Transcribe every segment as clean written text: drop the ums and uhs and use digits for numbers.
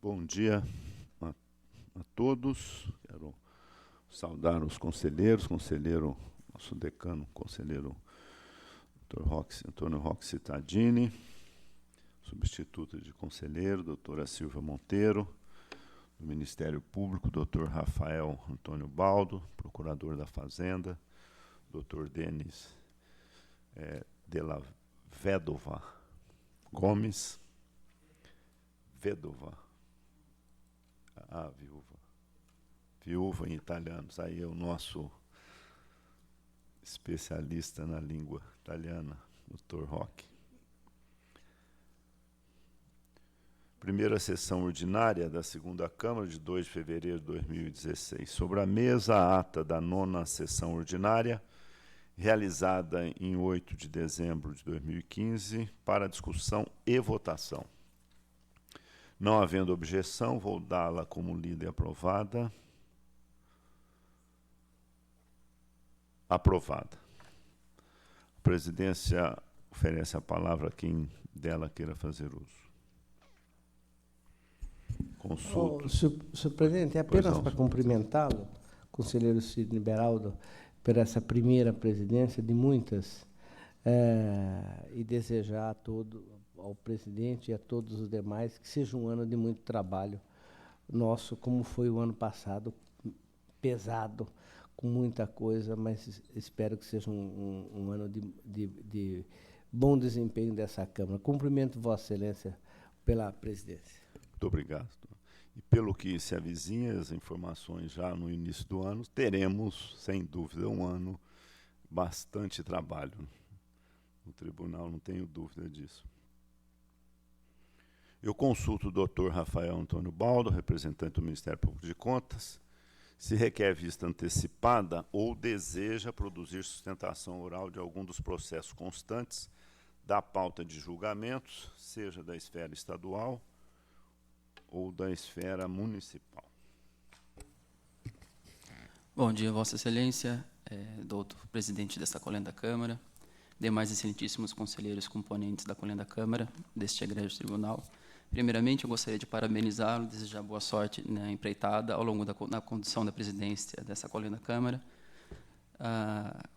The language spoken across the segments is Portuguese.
Bom dia a todos. Quero saudar os conselheiros, nosso decano, conselheiro Dr. Antônio Roxy Tadini, substituto de conselheiro, doutora Silvia Monteiro, do Ministério Público, doutor Rafael Antônio Baldo, procurador da Fazenda, doutor Denis Della Vedova Gomes, viúva em italiano. Aí é o nosso especialista na língua italiana, Dr. Roque. Primeira sessão ordinária da segunda Câmara, de 2 de fevereiro de 2016. Sobre a mesa, a ata da 9ª sessão ordinária, realizada em 8 de dezembro de 2015, para discussão e votação. Não havendo objeção, vou dá-la como lida e aprovada. Aprovada. A presidência oferece a palavra a quem dela queira fazer uso. Consulto. Senhor presidente, é apenas para cumprimentá-lo, conselheiro Sidney Beraldo, por essa primeira presidência de muitas, e desejar ao presidente e a todos os demais que seja um ano de muito trabalho nosso, como foi o ano passado, pesado, com muita coisa, mas espero que seja um ano de bom desempenho dessa Câmara. Cumprimento Vossa Excelência pela presidência. Muito obrigado. E pelo que se avizinha, as informações já no início do ano, teremos, sem dúvida, um ano bastante trabalho no tribunal, não tenho dúvida disso. Eu consulto o doutor Rafael Antônio Baldo, representante do Ministério Público de Contas, se requer vista antecipada ou deseja produzir sustentação oral de algum dos processos constantes da pauta de julgamentos, seja da esfera estadual ou da esfera municipal. Bom dia, Vossa Excelência, doutor presidente desta Colenda Câmara, demais excelentíssimos conselheiros componentes da Colenda Câmara, deste egrégio tribunal. Primeiramente, eu gostaria de parabenizá-lo e desejar boa sorte na empreitada ao longo da condução da presidência dessa Colenda Câmara.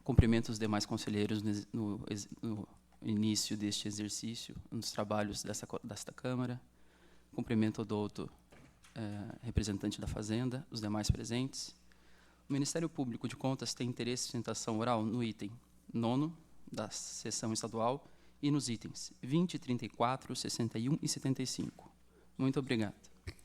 Cumprimento os demais conselheiros no início deste exercício, nos trabalhos desta Câmara. Cumprimento o doutor representante da Fazenda, os demais presentes. O Ministério Público de Contas tem interesse em sustentação oral no item 9º da sessão estadual e nos itens 20, 34, 61 e 75. Muito obrigado. Perfeito.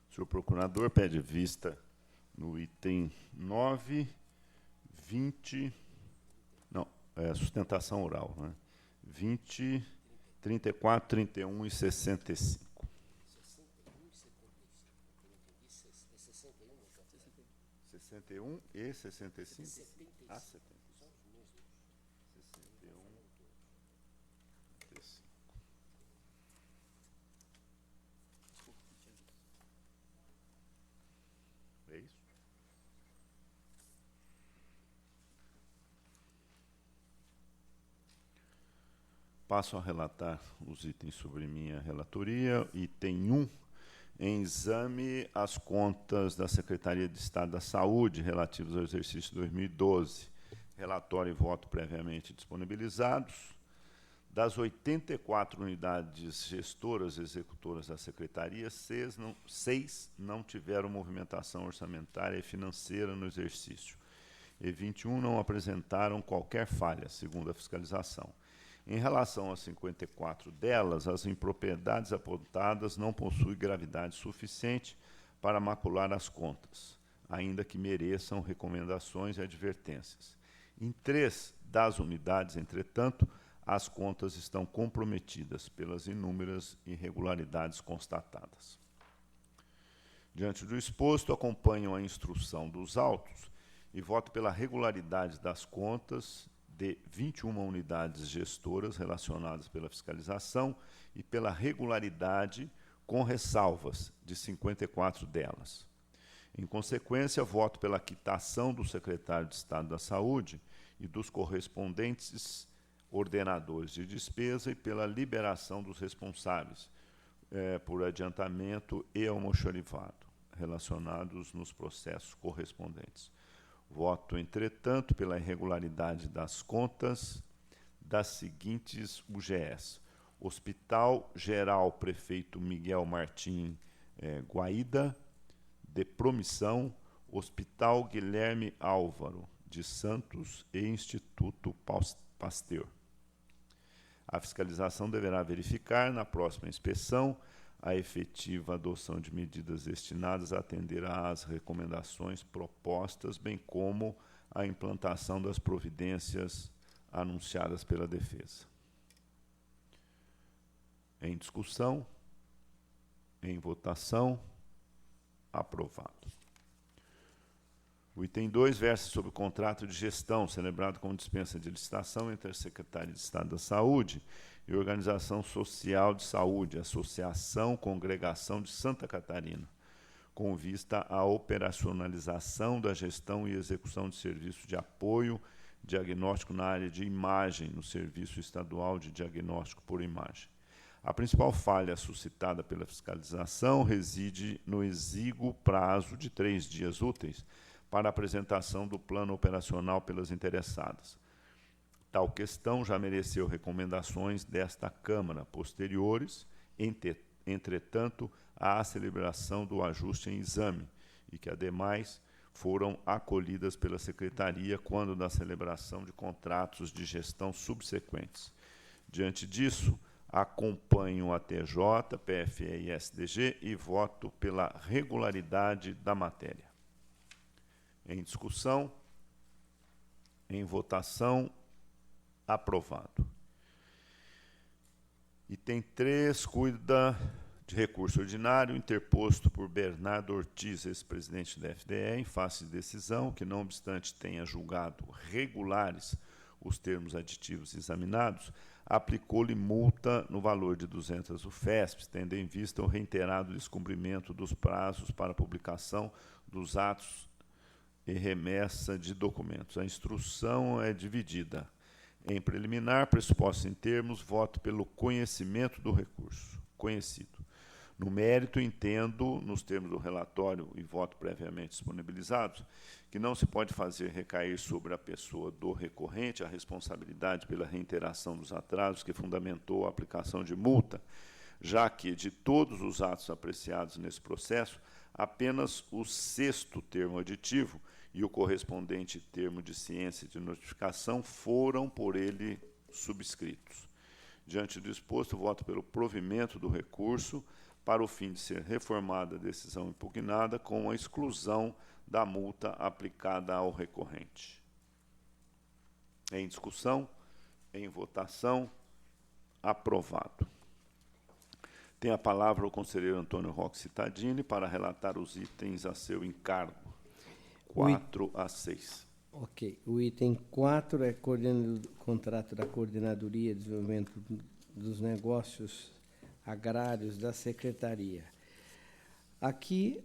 O senhor procurador pede vista no item 9, 20... sustentação oral, né? 20, 34, 31 e 65. 61 e 65? 75. Ah, 75. 61 e 65. É isso? Passo a relatar os itens sobre minha relatoria. Item 1, em exame as contas da Secretaria de Estado da Saúde relativas ao exercício 2012. Relatório e voto previamente disponibilizados. Das 84 unidades gestoras executoras da Secretaria, 6 não tiveram movimentação orçamentária e financeira no exercício, e 21 não apresentaram qualquer falha, segundo a fiscalização. Em relação a 54 delas, as impropriedades apontadas não possuem gravidade suficiente para macular as contas, ainda que mereçam recomendações e advertências. Em 3 das unidades, entretanto, as contas estão comprometidas pelas inúmeras irregularidades constatadas. Diante do exposto, acompanham a instrução dos autos e voto pela regularidade das contas de 21 unidades gestoras relacionadas pela fiscalização e pela regularidade com ressalvas de 54 delas. Em consequência, voto pela quitação do secretário de Estado da Saúde e dos correspondentes ordenadores de despesa e pela liberação dos responsáveis por adiantamento e almoxarifado, relacionados nos processos correspondentes. Voto, entretanto, pela irregularidade das contas das seguintes UGS: Hospital Geral Prefeito Miguel Martim Guaída, de Promissão, Hospital Guilherme Álvaro de Santos e Instituto Pasteur. A fiscalização deverá verificar, na próxima inspeção, a efetiva adoção de medidas destinadas a atender às recomendações propostas, bem como a implantação das providências anunciadas pela Defesa. Em discussão, em votação, aprovado. O item 2 versa sobre o contrato de gestão celebrado com dispensa de licitação entre a Secretaria de Estado da Saúde e a Organização Social de Saúde, Associação Congregação de Santa Catarina, com vista à operacionalização da gestão e execução de serviços de apoio diagnóstico na área de imagem no Serviço Estadual de Diagnóstico por Imagem. A principal falha suscitada pela fiscalização reside no exíguo prazo de 3 dias úteis para a apresentação do plano operacional pelas interessadas. Tal questão já mereceu recomendações desta Câmara posteriores, entretanto, à celebração do ajuste em exame, e que, ademais, foram acolhidas pela Secretaria quando da celebração de contratos de gestão subsequentes. Diante disso, acompanho a TJ, PFE e SDG e voto pela regularidade da matéria. Em discussão, em votação, aprovado. Item 3, cuida de recurso ordinário interposto por Bernardo Ortiz, ex-presidente da FDE, em face de decisão que, não obstante tenha julgado regulares os termos aditivos examinados, aplicou-lhe multa no valor de 200 UFESPs, tendo em vista o reiterado descumprimento dos prazos para publicação dos atos e remessa de documentos. A instrução é dividida. Em preliminar, pressupostos em termos, voto pelo conhecimento do recurso. Conhecido. No mérito, entendo, nos termos do relatório e voto previamente disponibilizados, que não se pode fazer recair sobre a pessoa do recorrente a responsabilidade pela reiteração dos atrasos que fundamentou a aplicação de multa, já que, de todos os atos apreciados nesse processo, apenas o 6º termo aditivo e o correspondente termo de ciência de notificação foram por ele subscritos. Diante do exposto, voto pelo provimento do recurso para o fim de ser reformada a decisão impugnada com a exclusão da multa aplicada ao recorrente. Em discussão, em votação, aprovado. Tem a palavra o conselheiro Antônio Roque Cittadini para relatar os itens a seu encargo, 4 a 6. Ok. O item 4 é contrato da Coordenadoria de Desenvolvimento dos Negócios Agrários da Secretaria. Aqui,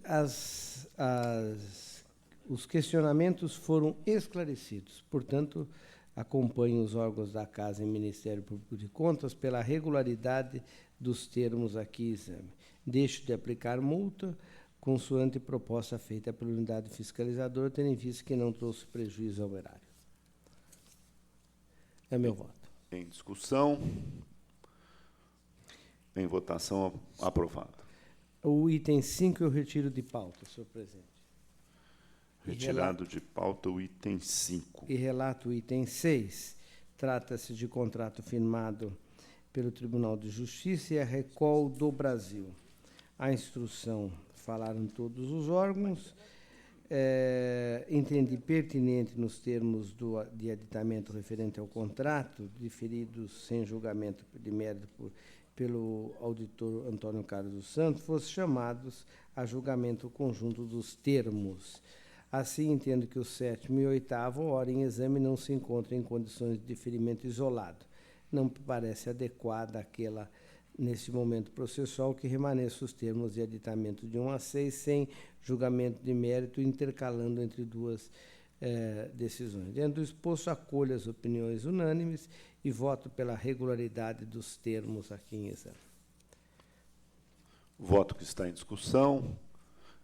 os questionamentos foram esclarecidos. Portanto, acompanho os órgãos da Casa e Ministério Público de Contas pela regularidade dos termos aqui em exame. Deixo de aplicar multa, consoante proposta feita pela unidade fiscalizadora, tendo em vista que não trouxe prejuízo ao erário. É meu voto. Em discussão, em votação, aprovado. O item 5 eu retiro de pauta, senhor presidente. Retirado de pauta o item 5. E relato o item 6. Trata-se de contrato firmado pelo Tribunal de Justiça e a Recol do Brasil. A instrução, falaram todos os órgãos, entendi pertinente nos termos de aditamento referente ao contrato, diferidos sem julgamento de mérito pelo auditor Antônio Carlos dos Santos, fossem chamados a julgamento conjunto dos termos. Assim, entendo que o 7º e 8º, hora em exame, não se encontram em condições de deferimento isolado. Não me parece adequada aquela nesse momento processual, que remaneçam os termos e aditamentos de 1 a 6, sem julgamento de mérito, intercalando entre duas decisões. Dentro do exposto, acolho as opiniões unânimes e voto pela regularidade dos termos aqui em exame. Voto que está em discussão.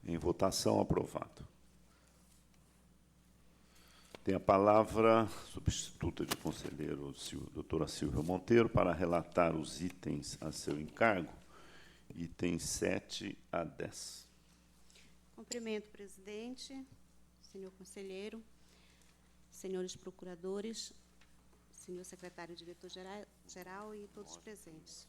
Em votação, aprovado. Tem a palavra a substituta de conselheiro, doutora Silvia Monteiro, para relatar os itens a seu encargo, itens 7 a 10. Cumprimento, presidente, senhor conselheiro, senhores procuradores, senhor secretário diretor-geral e todos presentes.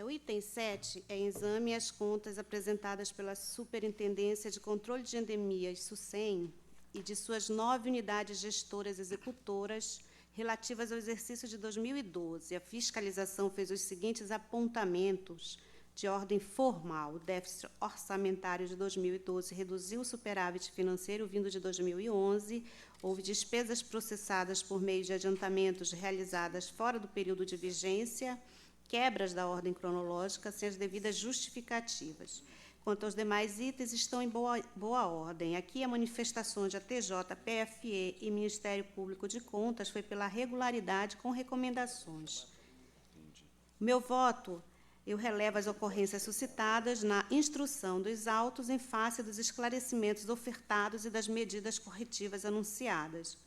O item 7 é exame às contas apresentadas pela Superintendência de Controle de Endemias, SUSEM, e de suas 9 unidades gestoras executoras relativas ao exercício de 2012. A fiscalização fez os seguintes apontamentos de ordem formal. O déficit orçamentário de 2012 reduziu o superávit financeiro vindo de 2011. Houve despesas processadas por meio de adiantamentos realizadas fora do período de vigência, quebras da ordem cronológica sem as devidas justificativas. Quanto aos demais itens, estão em boa ordem. Aqui, a manifestação de ATJ, PFE e Ministério Público de Contas foi pela regularidade com recomendações. Meu voto, eu relevo as ocorrências suscitadas na instrução dos autos em face dos esclarecimentos ofertados e das medidas corretivas anunciadas.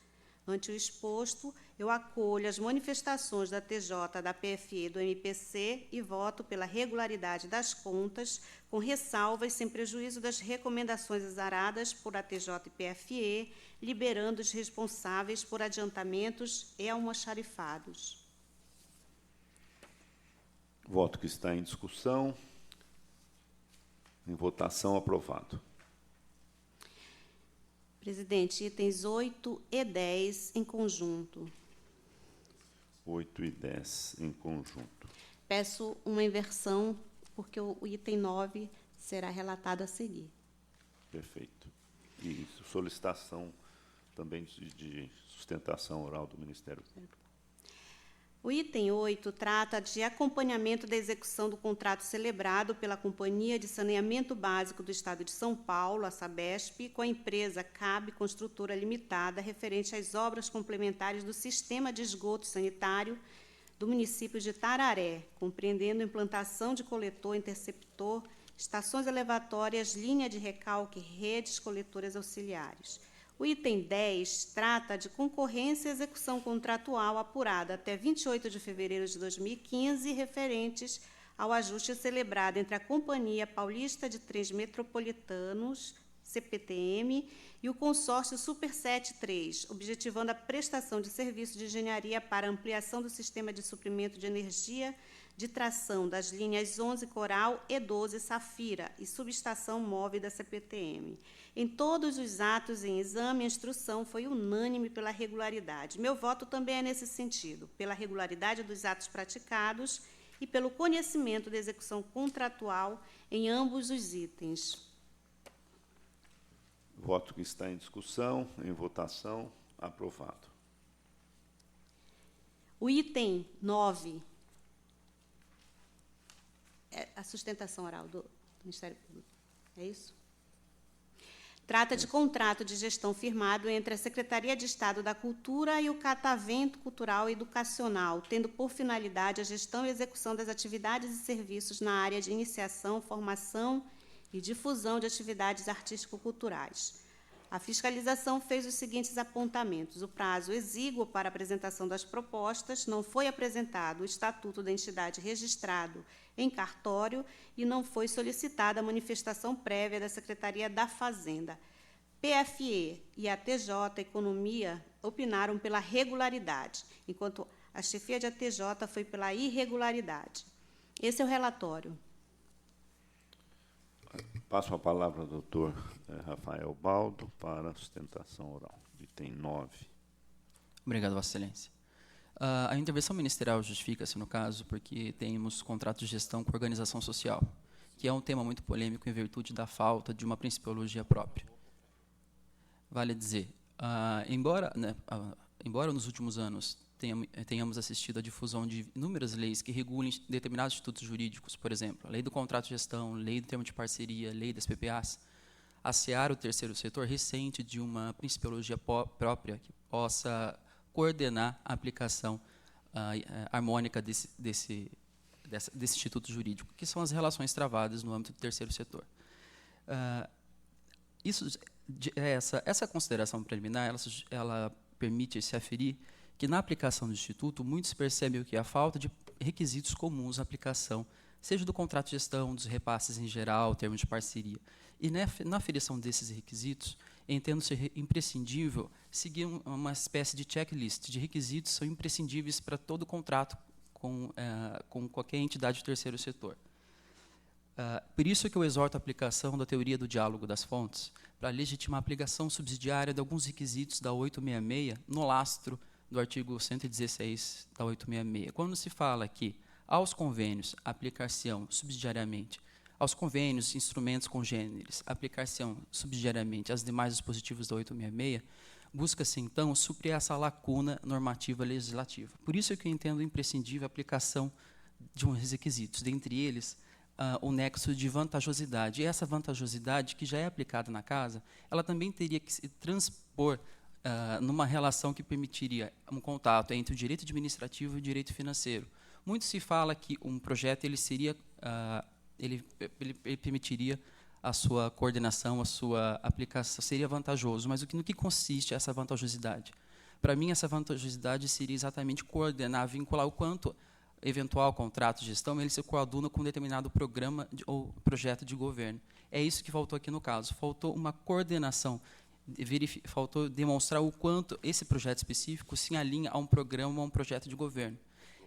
Ante o exposto, eu acolho as manifestações da TJ, da PFE e do MPC e voto pela regularidade das contas, com ressalvas sem prejuízo das recomendações exaradas por ATJ e PFE, liberando os responsáveis por adiantamentos e almoxarifados. Voto que está em discussão. Em votação, aprovado. Presidente, itens 8 e 10 em conjunto. 8 e 10 em conjunto. Peço uma inversão, porque o item 9 será relatado a seguir. Perfeito. E solicitação também de sustentação oral do Ministério Público. O item 8 trata de acompanhamento da execução do contrato celebrado pela Companhia de Saneamento Básico do Estado de São Paulo, a Sabesp, com a empresa CAB Construtora Limitada, referente às obras complementares do sistema de esgoto sanitário do município de Tararé, compreendendo implantação de coletor, interceptor, estações elevatórias, linha de recalque, redes coletoras auxiliares. O item 10 trata de concorrência e execução contratual apurada até 28 de fevereiro de 2015, referentes ao ajuste celebrado entre a Companhia Paulista de Trens Metropolitanos, CPTM, e o consórcio Superset 3, objetivando a prestação de serviço de engenharia para ampliação do sistema de suprimento de energia de tração das linhas 11 Coral e 12 Safira e subestação móvel da CPTM. Em todos os atos em exame, a instrução foi unânime pela regularidade. Meu voto também é nesse sentido, pela regularidade dos atos praticados e pelo conhecimento da execução contratual em ambos os itens. Voto que está em discussão, em votação, aprovado. O item 9, é a sustentação oral do Ministério Público. É isso? Trata de contrato de gestão firmado entre a Secretaria de Estado da Cultura e o Catavento Cultural e Educacional, tendo por finalidade a gestão e execução das atividades e serviços na área de iniciação, formação e difusão de atividades artístico-culturais. A fiscalização fez os seguintes apontamentos. O prazo exíguo para apresentação das propostas, não foi apresentado o estatuto da entidade registrado em cartório e não foi solicitada a manifestação prévia da Secretaria da Fazenda. PFE e a TJ Economia opinaram pela regularidade, enquanto a chefia de ATJ foi pela irregularidade. Esse é o relatório. Passo a palavra ao doutor Rafael Baldo para a sustentação oral. Item 9. Obrigado, Vossa Excelência. A intervenção ministerial justifica-se, no caso, porque temos contrato de gestão com organização social, que é um tema muito polêmico em virtude da falta de uma principiologia própria. Vale dizer, embora nos últimos anos tenhamos assistido à difusão de inúmeras leis que regulem determinados institutos jurídicos, por exemplo, a lei do contrato de gestão, lei do termo de parceria, lei das PPAs, a seara, o terceiro setor, recente de uma principiologia própria que possa coordenar a aplicação harmônica desse instituto jurídico, que são as relações travadas no âmbito do terceiro setor. Essa consideração preliminar, ela permite se aferir que, na aplicação do Instituto, muitos percebem que a falta de requisitos comuns na aplicação, seja do contrato de gestão, dos repasses em geral, termos de parceria. E, na aferição desses requisitos, entendo-se imprescindível seguir uma espécie de checklist de requisitos que são imprescindíveis para todo contrato com qualquer entidade do terceiro setor. Por isso que eu exorto a aplicação da teoria do diálogo das fontes para legitimar a aplicação subsidiária de alguns requisitos da 866 no lastro do artigo 116 da 866. Quando se fala que aos convênios aplicar-se-ão subsidiariamente, aos convênios, instrumentos congêneres, aplicar-se-ão subsidiariamente aos demais dispositivos da 866, busca-se, então, suprir essa lacuna normativa legislativa. Por isso que eu entendo imprescindível a aplicação de uns requisitos, dentre eles, o nexo de vantajosidade. E essa vantajosidade, que já é aplicada na casa, ela também teria que se transpor numa relação que permitiria um contato entre o direito administrativo e o direito financeiro. Muito se fala que um projeto ele permitiria a sua coordenação, a sua aplicação, seria vantajoso, mas no que consiste essa vantajosidade? Para mim, essa vantajosidade seria exatamente coordenar, vincular o quanto eventual contrato de gestão ele se coaduna com um determinado programa ou projeto de governo. É isso que faltou aqui no caso. Faltou uma coordenação, faltou demonstrar o quanto esse projeto específico se alinha a um programa ou a um projeto de governo.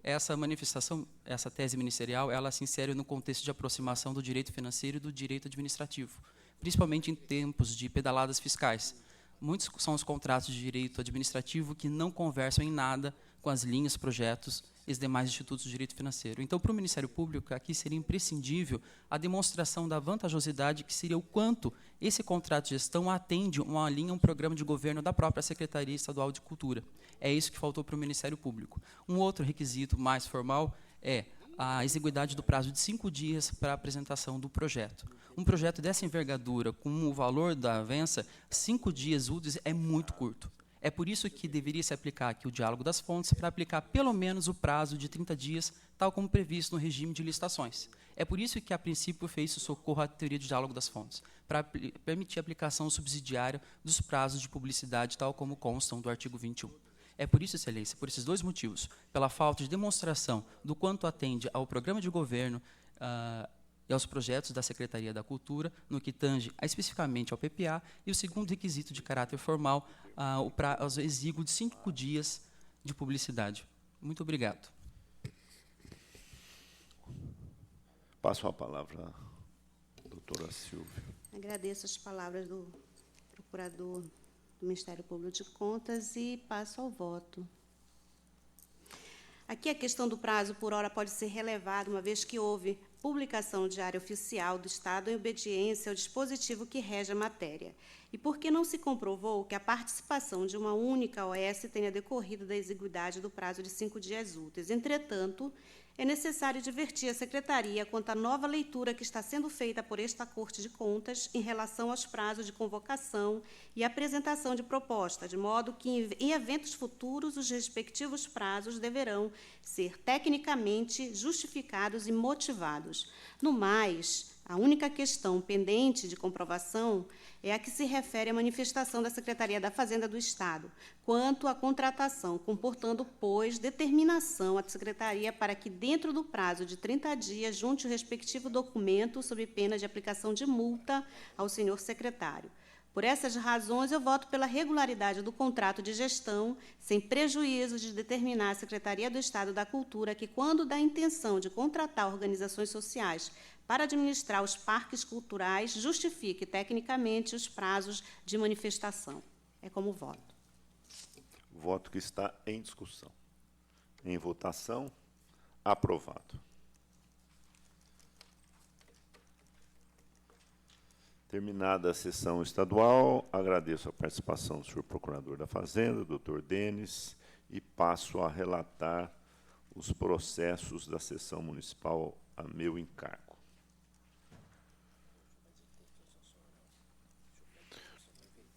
Essa manifestação, essa tese ministerial, ela se insere no contexto de aproximação do direito financeiro e do direito administrativo, principalmente em tempos de pedaladas fiscais. Muitos são os contratos de direito administrativo que não conversam em nada com as linhas, projetos e os demais institutos de direito financeiro. Então, para o Ministério Público, aqui seria imprescindível a demonstração da vantajosidade, que seria o quanto esse contrato de gestão atende uma linha, um programa de governo da própria Secretaria Estadual de Cultura. É isso que faltou para o Ministério Público. Um outro requisito mais formal é a exiguidade do prazo de 5 dias para a apresentação do projeto. Um projeto dessa envergadura, com o valor da avança, 5 dias úteis é muito curto. É por isso que deveria se aplicar aqui o diálogo das fontes para aplicar pelo menos o prazo de 30 dias, tal como previsto no regime de licitações. É por isso que, a princípio, fez-se socorro à teoria do diálogo das fontes, para permitir a aplicação subsidiária dos prazos de publicidade, tal como constam do artigo 21. É por isso, Excelência, por esses dois motivos, pela falta de demonstração do quanto atende ao programa de governo e aos projetos da Secretaria da Cultura, no que tange especificamente ao PPA, e o segundo requisito de caráter formal, o prazo exíguo de 5 dias de publicidade. Muito obrigado. Passo a palavra à doutora Silvia. Agradeço as palavras do procurador do Ministério Público de Contas e passo ao voto. Aqui a questão do prazo por hora pode ser relevada, uma vez que houve publicação no Diário Oficial do Estado em obediência ao dispositivo que rege a matéria, e porque não se comprovou que a participação de uma única OS tenha decorrido da exiguidade do prazo de 5 dias úteis. Entretanto, é necessário divertir a Secretaria quanto à nova leitura que está sendo feita por esta Corte de Contas em relação aos prazos de convocação e apresentação de proposta, de modo que, em eventos futuros, os respectivos prazos deverão ser tecnicamente justificados e motivados. No mais, a única questão pendente de comprovação é a que se refere à manifestação da Secretaria da Fazenda do Estado, quanto à contratação, comportando, pois, determinação à Secretaria para que, dentro do prazo de 30 dias, junte o respectivo documento sob pena de aplicação de multa ao senhor secretário. Por essas razões, eu voto pela regularidade do contrato de gestão, sem prejuízo de determinar a Secretaria do Estado da Cultura que, quando da intenção de contratar organizações sociais para administrar os parques culturais, justifique tecnicamente os prazos de manifestação. É como voto. Voto que está em discussão. Em votação, aprovado. Terminada a sessão estadual, agradeço a participação do senhor Procurador da Fazenda, doutor Denis, e passo a relatar os processos da sessão municipal a meu encargo.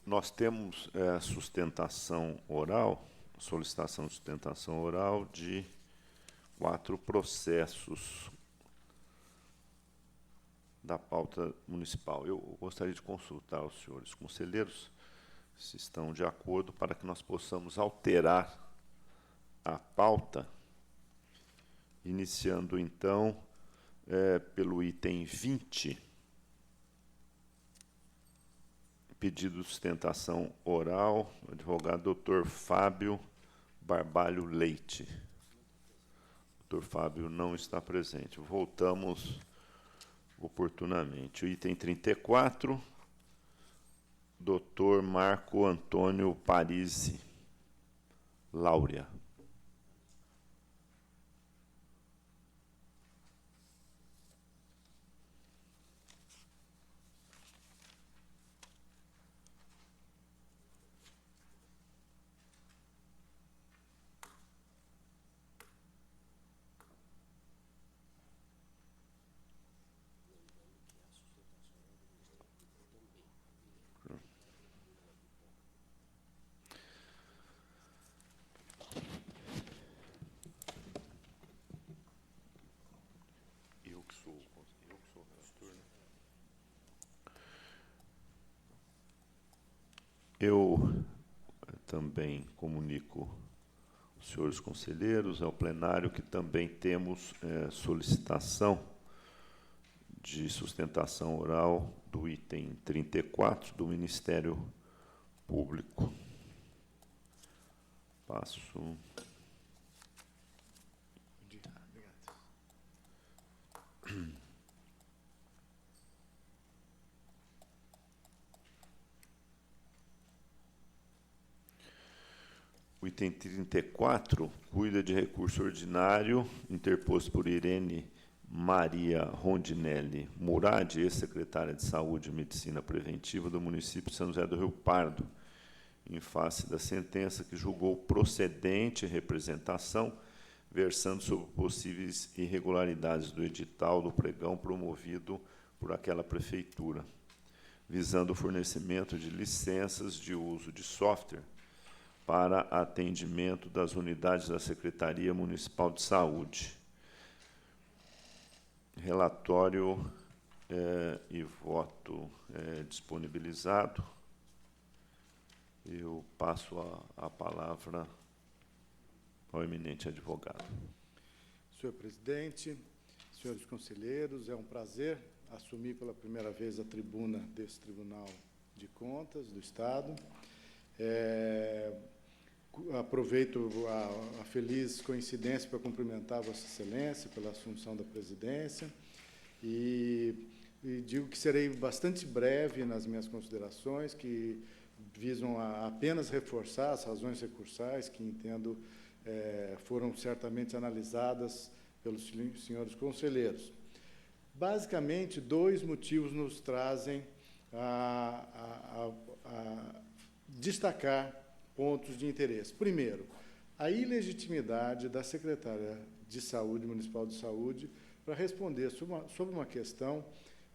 Nós temos sustentação oral, solicitação de sustentação oral de 4 processos da pauta municipal. Eu gostaria de consultar os senhores conselheiros se estão de acordo para que nós possamos alterar a pauta, iniciando, então, pelo item 20, pedido de sustentação oral, advogado Dr. Fábio Barbalho Leite. Dr. Fábio não está presente. Voltamos oportunamente. O item 34, Dr. Marco Antônio Parisi Láurea. Eu também comunico aos senhores conselheiros, ao plenário, que também temos solicitação de sustentação oral do item 34 do Ministério Público. Passo. O item 34 cuida de recurso ordinário interposto por Irene Maria Rondinelli Murad, ex-secretária de Saúde e Medicina Preventiva do município de São José do Rio Pardo, em face da sentença que julgou procedente representação, versando sobre possíveis irregularidades do edital do pregão promovido por aquela prefeitura, visando o fornecimento de licenças de uso de software para atendimento das unidades da Secretaria Municipal de Saúde. Relatório e voto disponibilizado. Eu passo a palavra ao eminente advogado. Senhor presidente, senhores conselheiros, é um prazer assumir pela primeira vez a tribuna desse Tribunal de Contas do Estado. Aproveito a feliz coincidência para cumprimentar Vossa Excelência pela assunção da presidência e digo que serei bastante breve nas minhas considerações, que visam apenas reforçar as razões recursais que entendo foram certamente analisadas pelos senhores conselheiros. Basicamente, 2 motivos nos trazem a destacar pontos de interesse. Primeiro, a ilegitimidade da secretária de Saúde, Municipal de Saúde, para responder sobre uma questão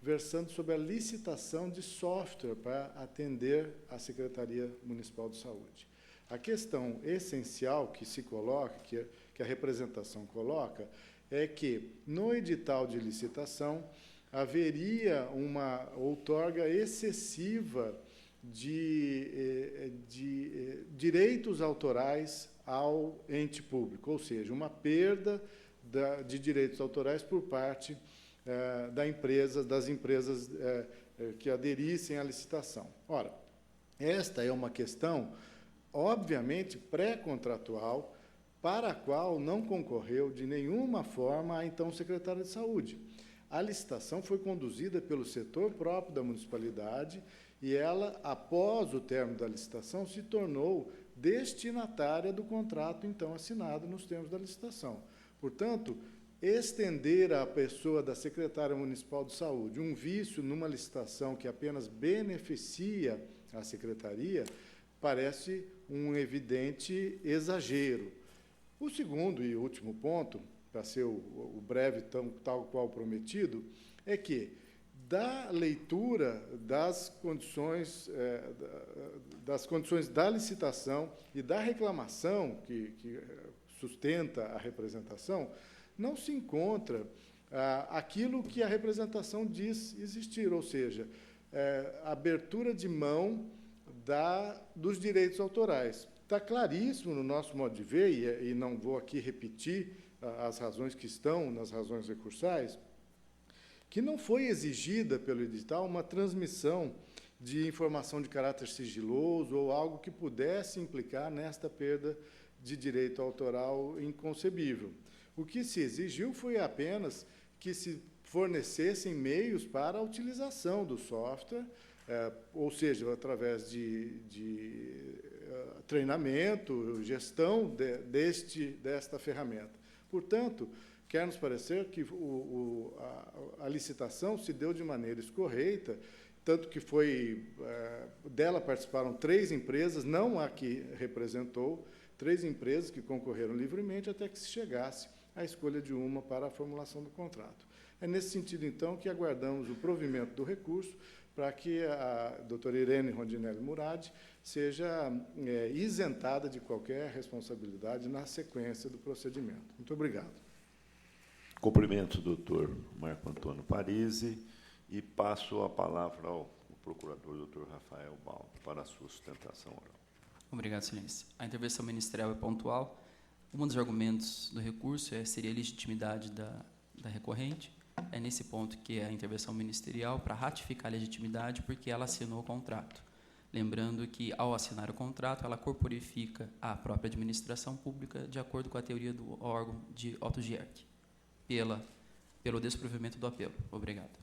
versando sobre a licitação de software para atender a Secretaria Municipal de Saúde. A questão essencial que se coloca, que a representação coloca, é que, no edital de licitação, haveria uma outorga excessiva de direitos autorais ao ente público, ou seja, uma perda de direitos autorais por parte das empresas que aderissem à licitação. Ora, esta é uma questão, obviamente, pré-contratual, para a qual não concorreu de nenhuma forma a então secretária de Saúde. A licitação foi conduzida pelo setor próprio da municipalidade e ela, após o término da licitação, se tornou destinatária do contrato, então, assinado nos termos da licitação. Portanto, estender à pessoa da secretária municipal de saúde um vício numa licitação que apenas beneficia a secretaria parece um evidente exagero. O segundo e último ponto, para ser o breve tal qual prometido, é que, da leitura das condições da licitação e da reclamação que sustenta a representação, não se encontra aquilo que a representação diz existir, ou seja, abertura de mão dos direitos autorais. Está claríssimo no nosso modo de ver, e não vou aqui repetir as razões que estão nas razões recursais, que não foi exigida pelo edital uma transmissão de informação de caráter sigiloso ou algo que pudesse implicar nesta perda de direito autoral inconcebível. O que se exigiu foi apenas que se fornecessem meios para a utilização do software, ou seja, através de treinamento, gestão desta ferramenta. Portanto, quer nos parecer que a licitação se deu de maneira escorreita, tanto que dela participaram 3 empresas, não a que representou, 3 empresas que concorreram livremente até que se chegasse à escolha de uma para a formulação do contrato. É nesse sentido, então, que aguardamos o provimento do recurso para que a doutora Irene Rondinelli Murad seja isentada de qualquer responsabilidade na sequência do procedimento. Muito obrigado. Cumprimento o doutor Marco Antônio Parisi e passo a palavra ao procurador, doutor Rafael Baldo, para a sua sustentação oral. Obrigado, excelência. A intervenção ministerial é pontual. Um dos argumentos do recurso seria a legitimidade da recorrente. É nesse ponto que é a intervenção ministerial para ratificar a legitimidade, porque ela assinou o contrato. Lembrando que, ao assinar o contrato, ela corporifica a própria administração pública de acordo com a teoria do órgão de Otto Gierke, pelo desprovimento do apelo. Obrigado.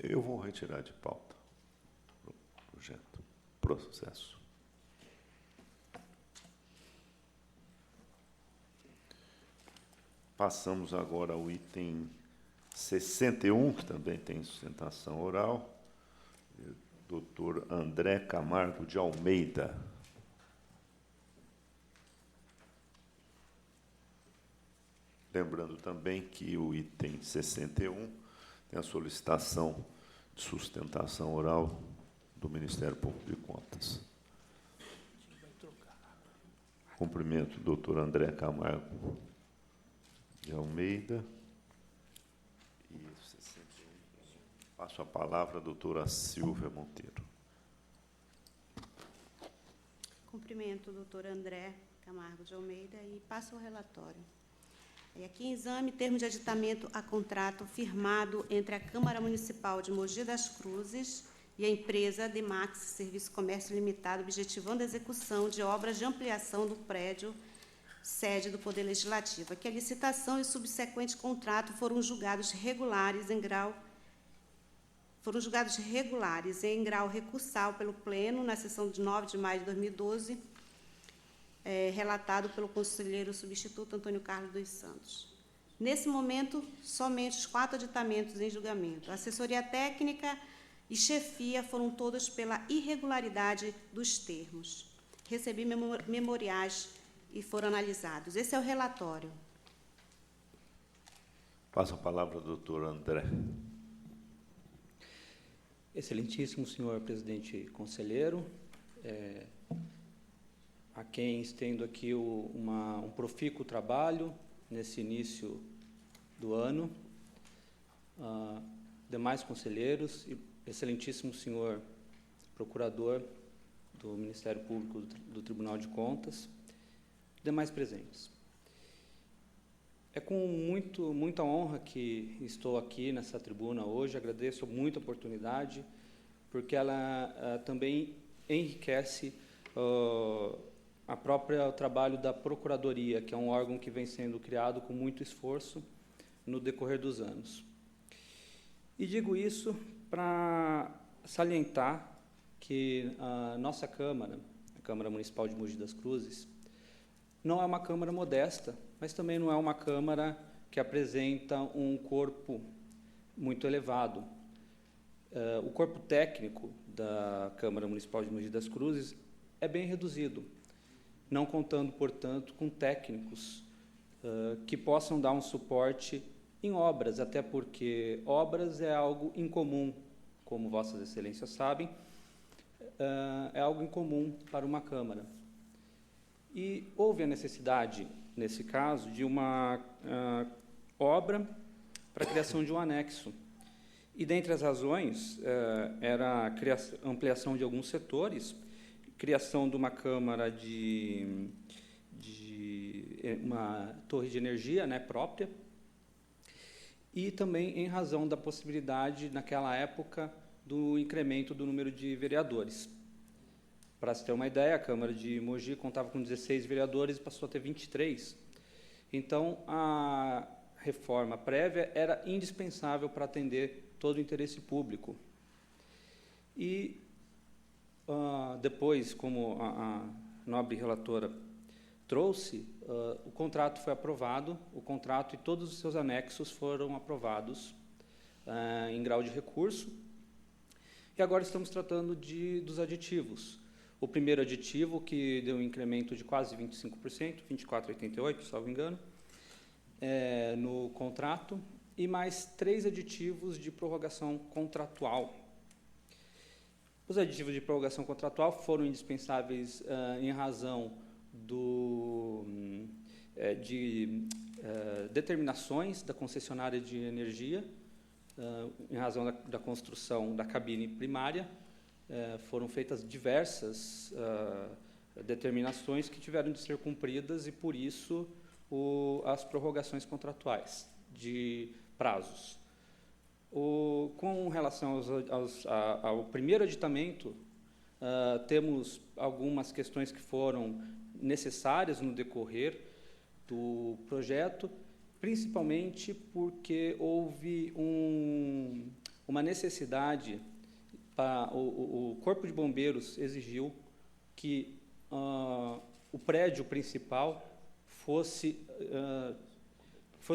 Eu vou retirar de pauta o projeto, processo. Passamos agora ao item 61, que também tem sustentação oral. Doutor André Camargo de Almeida. Lembrando também que o item 61 tem a solicitação de sustentação oral do Ministério Público de Contas. Cumprimento o doutor André Camargo de Almeida. E 61. Passo a palavra à doutora Silvia Monteiro. Cumprimento o doutor André Camargo de Almeida e passo ao relatório. Aqui em exame, termo de aditamento a contrato firmado entre a Câmara Municipal de Mogi das Cruzes e a empresa Demax Serviço Comércio Limitado, objetivando a execução de obras de ampliação do prédio sede do Poder Legislativo. Aqui a licitação e o subsequente contrato foram julgados regulares em grau recursal pelo Pleno na sessão de 9 de maio de 2012, relatado pelo conselheiro substituto Antônio Carlos dos Santos. Nesse momento, somente os 4 aditamentos em julgamento. A assessoria técnica e chefia foram todas pela irregularidade dos termos. Recebi memoriais e foram analisados. Esse é o relatório. Passo a palavra ao doutor André. Excelentíssimo senhor presidente conselheiro, a quem estendo aqui um profícuo trabalho nesse início do ano, demais conselheiros e excelentíssimo senhor procurador do Ministério Público do Tribunal de Contas, demais presentes. É com muita honra que estou aqui nessa tribuna hoje, agradeço muito a oportunidade, porque ela também enriquece o próprio trabalho da Procuradoria, que é um órgão que vem sendo criado com muito esforço no decorrer dos anos. E digo isso para salientar que a nossa Câmara, a Câmara Municipal de Mogi das Cruzes, não é uma Câmara modesta, mas também não é uma Câmara que apresenta um corpo muito elevado. o corpo técnico da Câmara Municipal de Mogi das Cruzes é bem reduzido, não contando, portanto, com técnicos que possam dar um suporte em obras, até porque obras é algo incomum, como Vossas Excelências sabem, é algo incomum para uma Câmara. E houve a necessidade, nesse caso, de uma obra para a criação de um anexo. E, dentre as razões, era a ampliação de alguns setores, criação de uma câmara de uma torre de energia, né, própria, e também em razão da possibilidade, naquela época, do incremento do número de vereadores. Para se ter uma ideia, a Câmara de Mogi contava com 16 vereadores e passou a ter 23. Então, a reforma prévia era indispensável para atender todo o interesse público. E, depois, como a nobre relatora trouxe, o contrato foi aprovado, o contrato e todos os seus anexos foram aprovados em grau de recurso. E agora estamos tratando dos aditivos. O primeiro aditivo, que deu um incremento de quase 25%, 24,88%, salvo engano, no contrato, e mais 3 aditivos de prorrogação contratual. Os aditivos de prorrogação contratual foram indispensáveis em razão de determinações da concessionária de energia, em razão da construção da cabine primária. Foram feitas diversas determinações que tiveram de ser cumpridas e, por isso, as prorrogações contratuais de prazos. Com relação ao primeiro aditamento, temos algumas questões que foram necessárias no decorrer do projeto, principalmente porque houve uma necessidade. O Corpo de Bombeiros exigiu que o prédio principal fosse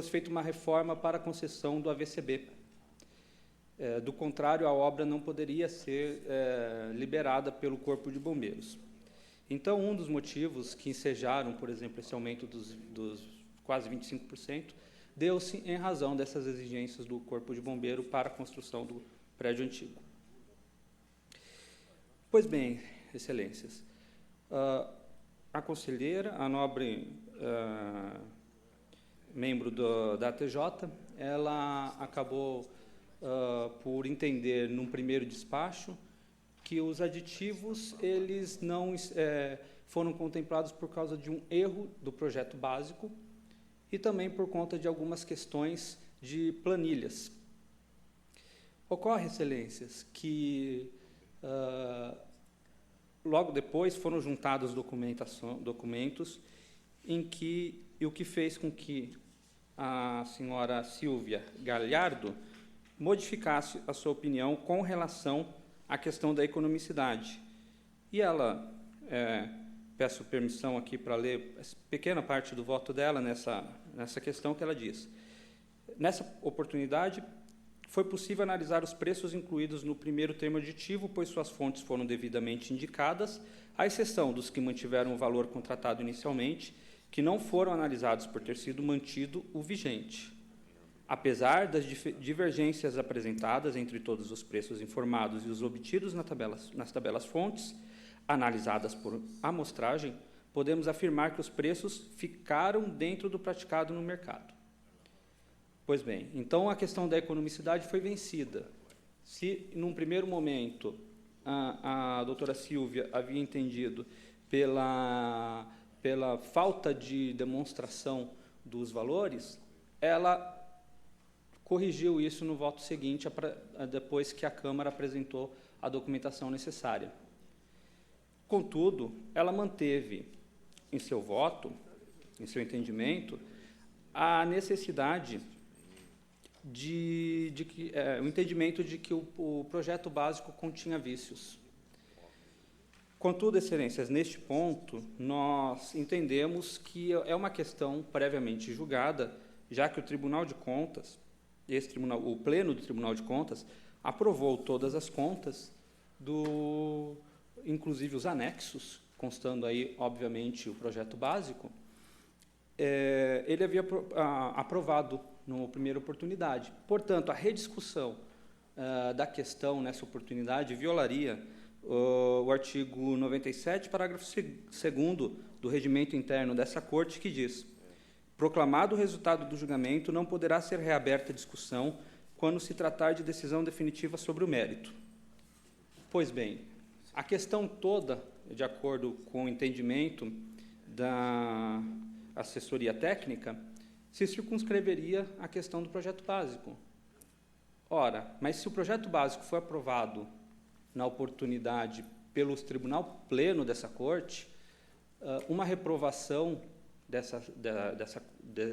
feita uma reforma para a concessão do AVCB. Do contrário, a obra não poderia ser liberada pelo Corpo de Bombeiros. Então, um dos motivos que ensejaram, por exemplo, esse aumento dos quase 25%, deu-se em razão dessas exigências do Corpo de Bombeiro para a construção do prédio antigo. Pois bem, Excelências, a conselheira, a nobre membro da ATJ, ela acabou por entender, num primeiro despacho, que os aditivos eles não foram contemplados por causa de um erro do projeto básico e também por conta de algumas questões de planilhas. Ocorre, Excelências, que logo depois foram juntados documentos e o que fez com que a senhora Silvia Galhardo modificasse a sua opinião com relação à questão da economicidade. E ela, peço permissão aqui para ler pequena parte do voto dela nessa questão que ela diz. Nessa oportunidade, foi possível analisar os preços incluídos no primeiro termo aditivo, pois suas fontes foram devidamente indicadas, à exceção dos que mantiveram o valor contratado inicialmente, que não foram analisados por ter sido mantido o vigente. Apesar das divergências apresentadas entre todos os preços informados e os obtidos nas tabelas fontes, analisadas por amostragem, podemos afirmar que os preços ficaram dentro do praticado no mercado. Pois bem, então a questão da economicidade foi vencida. Se, num primeiro momento, a doutora Silvia havia entendido pela falta de demonstração dos valores, ela corrigiu isso no voto seguinte, depois que a Câmara apresentou a documentação necessária. Contudo, ela manteve em seu voto, em seu entendimento, a necessidade o entendimento de que o projeto básico continha vícios. Contudo, Excelências, neste ponto, nós entendemos que é uma questão previamente julgada, já que o Tribunal de Contas, o Pleno do Tribunal de Contas, aprovou todas as contas, inclusive os anexos, constando aí, obviamente, o projeto básico. Ele havia aprovado numa primeira oportunidade. Portanto, a rediscussão da questão nessa oportunidade violaria o artigo 97, parágrafo 2º do regimento interno dessa Corte, que diz: proclamado o resultado do julgamento, não poderá ser reaberta a discussão quando se tratar de decisão definitiva sobre o mérito. Pois bem, a questão toda, de acordo com o entendimento da assessoria técnica, se circunscreveria à questão do projeto básico. Ora, mas se o projeto básico foi aprovado na oportunidade pelo Tribunal Pleno dessa Corte, uma reprovação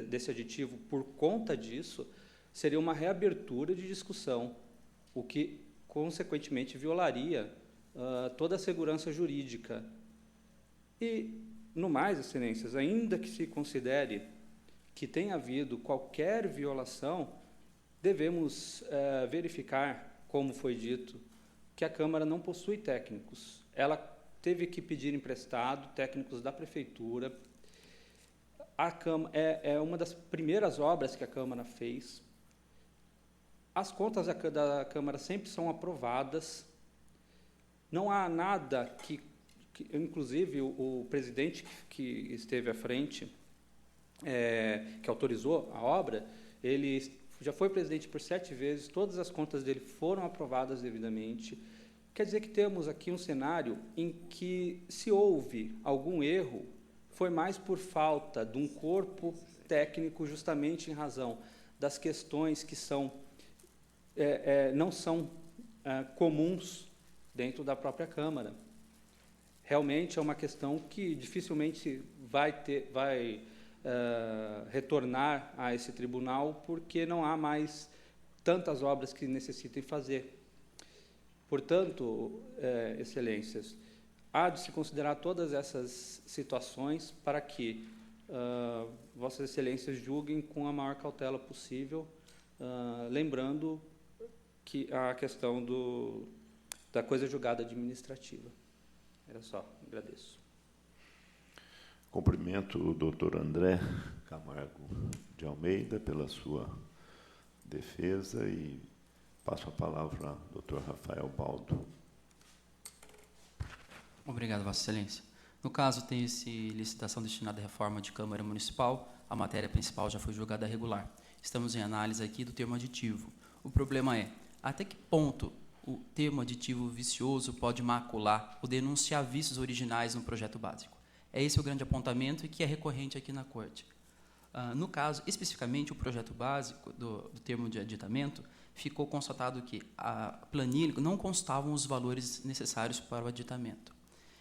desse aditivo por conta disso seria uma reabertura de discussão, o que, consequentemente, violaria toda a segurança jurídica. E, no mais, Excelências, ainda que se considere que tenha havido qualquer violação, devemos verificar, como foi dito, que a Câmara não possui técnicos. Ela teve que pedir emprestado técnicos da Prefeitura. A Câmara, é uma das primeiras obras que a Câmara fez. As contas da Câmara sempre são aprovadas. Não há nada que inclusive, o presidente que esteve à frente, que autorizou a obra, ele já foi presidente por 7 vezes, todas as contas dele foram aprovadas devidamente. Quer dizer que temos aqui um cenário em que, se houve algum erro, foi mais por falta de um corpo técnico, justamente em razão das questões que não são comuns dentro da própria Câmara. Realmente é uma questão que dificilmente vai retornar a esse tribunal, porque não há mais tantas obras que necessitem fazer. Portanto, Excelências, há de se considerar todas essas situações para que Vossas Excelências julguem com a maior cautela possível, lembrando que a questão da coisa julgada administrativa. Era só, agradeço. Cumprimento o doutor André Camargo de Almeida pela sua defesa e passo a palavra ao doutor Rafael Baldo. Obrigado, Vossa Excelência. No caso, tem-se licitação destinada à reforma de Câmara Municipal. A matéria principal já foi julgada regular. Estamos em análise aqui do termo aditivo. O problema é, até que ponto o termo aditivo vicioso pode macular ou denunciar vícios originais no projeto básico? É esse o grande apontamento e que é recorrente aqui na Corte. No caso, especificamente, o projeto básico do termo de aditamento, ficou constatado que a planilha não constavam os valores necessários para o aditamento.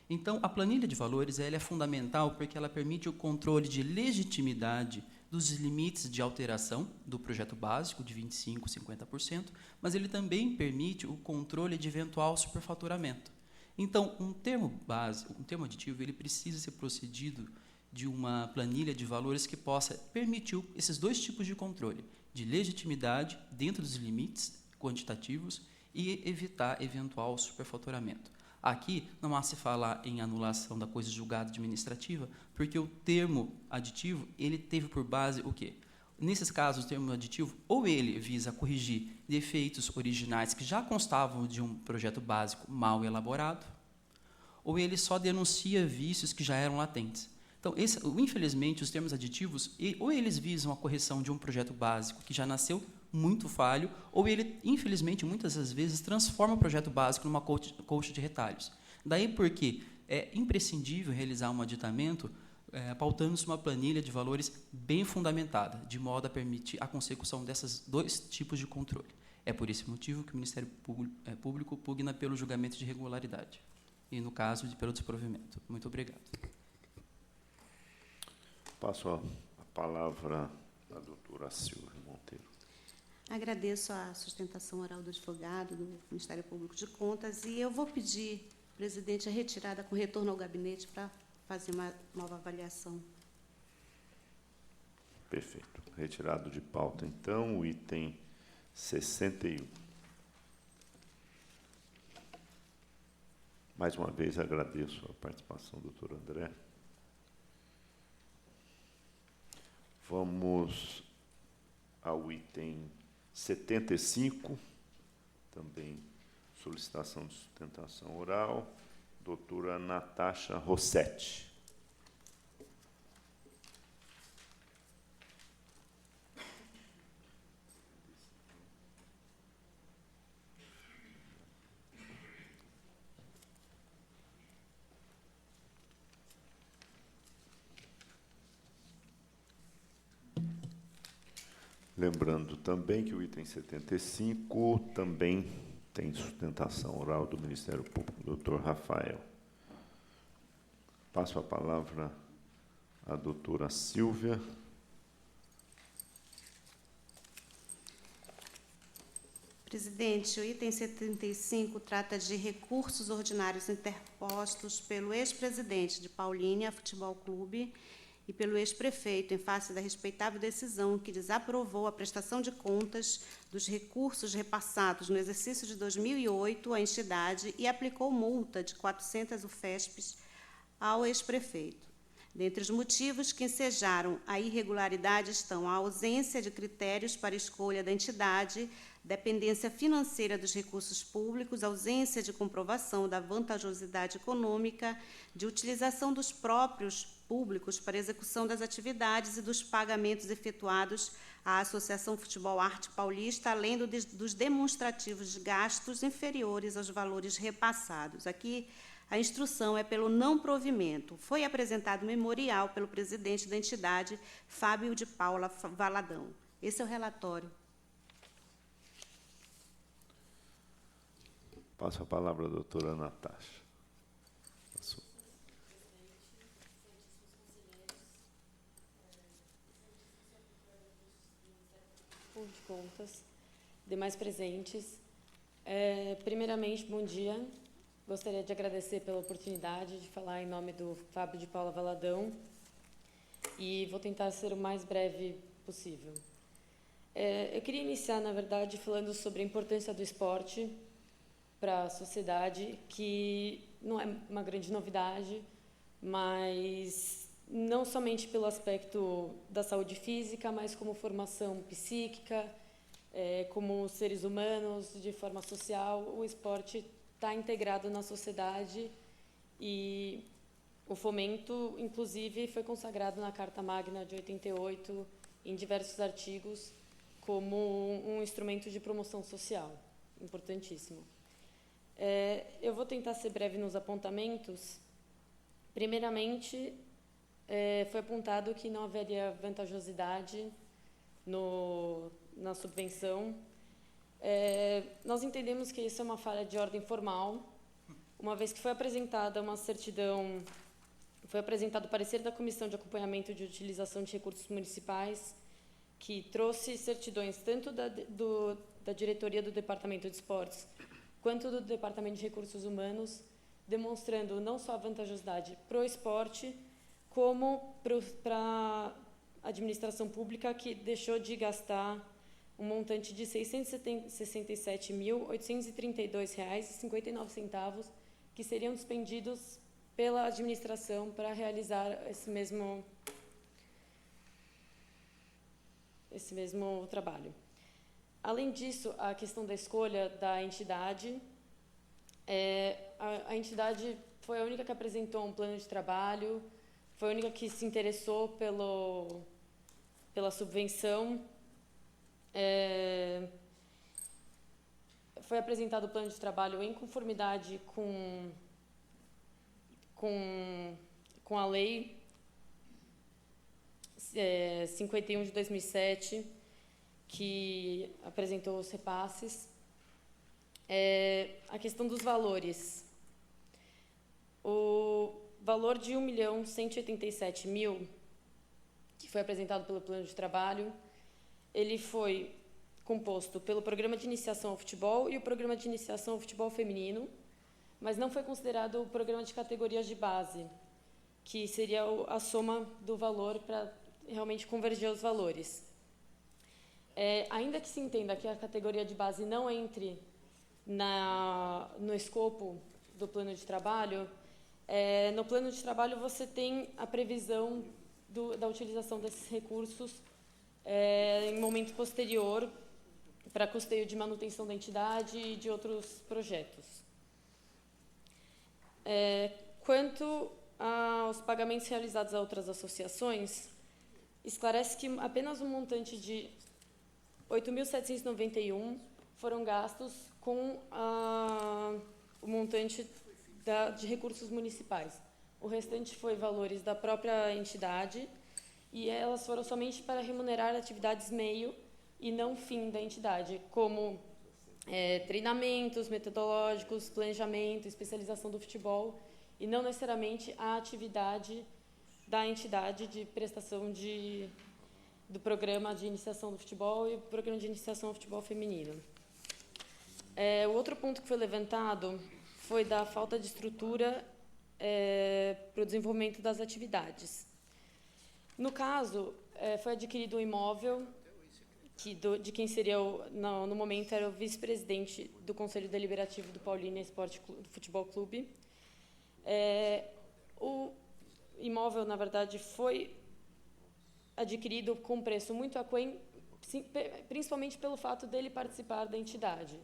Então, a planilha de valores ela é fundamental porque ela permite o controle de legitimidade dos limites de alteração do projeto básico, de 25% a 50%, mas ele também permite o controle de eventual superfaturamento. Então, um termo básico, um termo aditivo, ele precisa ser procedido de uma planilha de valores que possa permitir esses dois tipos de controle, de legitimidade dentro dos limites quantitativos e evitar eventual superfaturamento. Aqui não há se falar em anulação da coisa julgada administrativa, porque o termo aditivo ele teve por base o quê? Nesses casos, o termo aditivo, ou ele visa corrigir defeitos originais que já constavam de um projeto básico mal elaborado, ou ele só denuncia vícios que já eram latentes. Então, infelizmente, os termos aditivos, ou eles visam a correção de um projeto básico que já nasceu muito falho, ou ele, infelizmente, muitas das vezes, transforma o projeto básico numa colcha de retalhos. Daí porque é imprescindível realizar um aditamento pautando-se uma planilha de valores bem fundamentada, de modo a permitir a consecução desses dois tipos de controle. É por esse motivo que o Ministério Público pugna pelo julgamento de irregularidade, e, no caso, pelo desprovimento. Muito obrigado. Passo a palavra à doutora Silvia Monteiro. Agradeço a sustentação oral do advogado do Ministério Público de Contas e eu vou pedir, presidente, a retirada com retorno ao gabinete para fazer uma nova avaliação. Perfeito. Retirado de pauta, então, o item 61. Mais uma vez, agradeço a participação do doutor André. Vamos ao item 75, também solicitação de sustentação oral, doutora Natasha Rossetti. Lembrando também que o item 75 também tem sustentação oral do Ministério Público, doutor Rafael. Passo a palavra à doutora Silvia. Presidente, o item 75 trata de recursos ordinários interpostos pelo ex-presidente de Paulínia Futebol Clube e pelo ex-prefeito, em face da respeitável decisão que desaprovou a prestação de contas dos recursos repassados no exercício de 2008 à entidade e aplicou multa de 400 UFESPs ao ex-prefeito. Dentre os motivos que ensejaram a irregularidade estão a ausência de critérios para escolha da entidade, dependência financeira dos recursos públicos, ausência de comprovação da vantajosidade econômica, de utilização dos próprios públicos para execução das atividades e dos pagamentos efetuados à Associação Futebol Arte Paulista, além dos demonstrativos de gastos inferiores aos valores repassados. Aqui, a instrução é pelo não provimento. Foi apresentado memorial pelo presidente da entidade, Fábio de Paula Valadão. Esse é o relatório. Passo a palavra à doutora Natasha. De Contas, demais presentes. Primeiramente, bom dia. Gostaria de agradecer pela oportunidade de falar em nome do Fábio de Paula Valadão e vou tentar ser o mais breve possível. Eu queria iniciar, na verdade, falando sobre a importância do esporte para a sociedade, que não é uma grande novidade, mas não somente pelo aspecto da saúde física, mas como formação psíquica, como seres humanos, de forma social, o esporte está integrado na sociedade e o fomento, inclusive, foi consagrado na Carta Magna de 88, em diversos artigos, como um instrumento de promoção social, importantíssimo. Eu vou tentar ser breve nos apontamentos. Primeiramente, foi apontado que não haveria vantajosidade na subvenção. Nós entendemos que isso é uma falha de ordem formal, uma vez que foi apresentada uma certidão, foi apresentado o parecer da Comissão de Acompanhamento de Utilização de Recursos Municipais, que trouxe certidões tanto da diretoria do Departamento de Esportes quanto do Departamento de Recursos Humanos, demonstrando não só a vantajosidade para o esporte, como para a administração pública, que deixou de gastar um montante de R$ 667.832,59, que seriam despendidos pela administração para realizar esse mesmo trabalho. Além disso, a questão da escolha da entidade, a entidade foi a única que apresentou um plano de trabalho, foi a única que se interessou pela subvenção. Foi apresentado o plano de trabalho em conformidade com a Lei 51 de 2007, que apresentou os repasses. A questão dos valores. O valor de R$ 1.187.000, que foi apresentado pelo plano de trabalho, ele foi composto pelo Programa de Iniciação ao Futebol e o Programa de Iniciação ao Futebol Feminino, mas não foi considerado o Programa de Categorias de Base, que seria a soma do valor para realmente converger os valores. Ainda que se entenda que a categoria de base não entre no escopo do plano de trabalho, no plano de trabalho você tem a previsão da utilização desses recursos em momento posterior para custeio de manutenção da entidade e de outros projetos. Quanto aos pagamentos realizados a outras associações, esclarece que apenas um montante de R$ 8.791 foram gastos com o montante de recursos municipais. O restante foi valores da própria entidade e elas foram somente para remunerar atividades meio e não fim da entidade, como treinamentos metodológicos, planejamento, especialização do futebol, e não necessariamente a atividade da entidade de prestação do programa de iniciação do futebol e o programa de iniciação ao futebol feminino. O outro ponto que foi levantado foi da falta de estrutura para o desenvolvimento das atividades. No caso, foi adquirido um imóvel de quem seria, no momento, era o vice-presidente do Conselho Deliberativo do Paulínia Futebol Clube. O imóvel, na verdade, foi adquirido com preço muito aquém, principalmente pelo fato dele participar da entidade.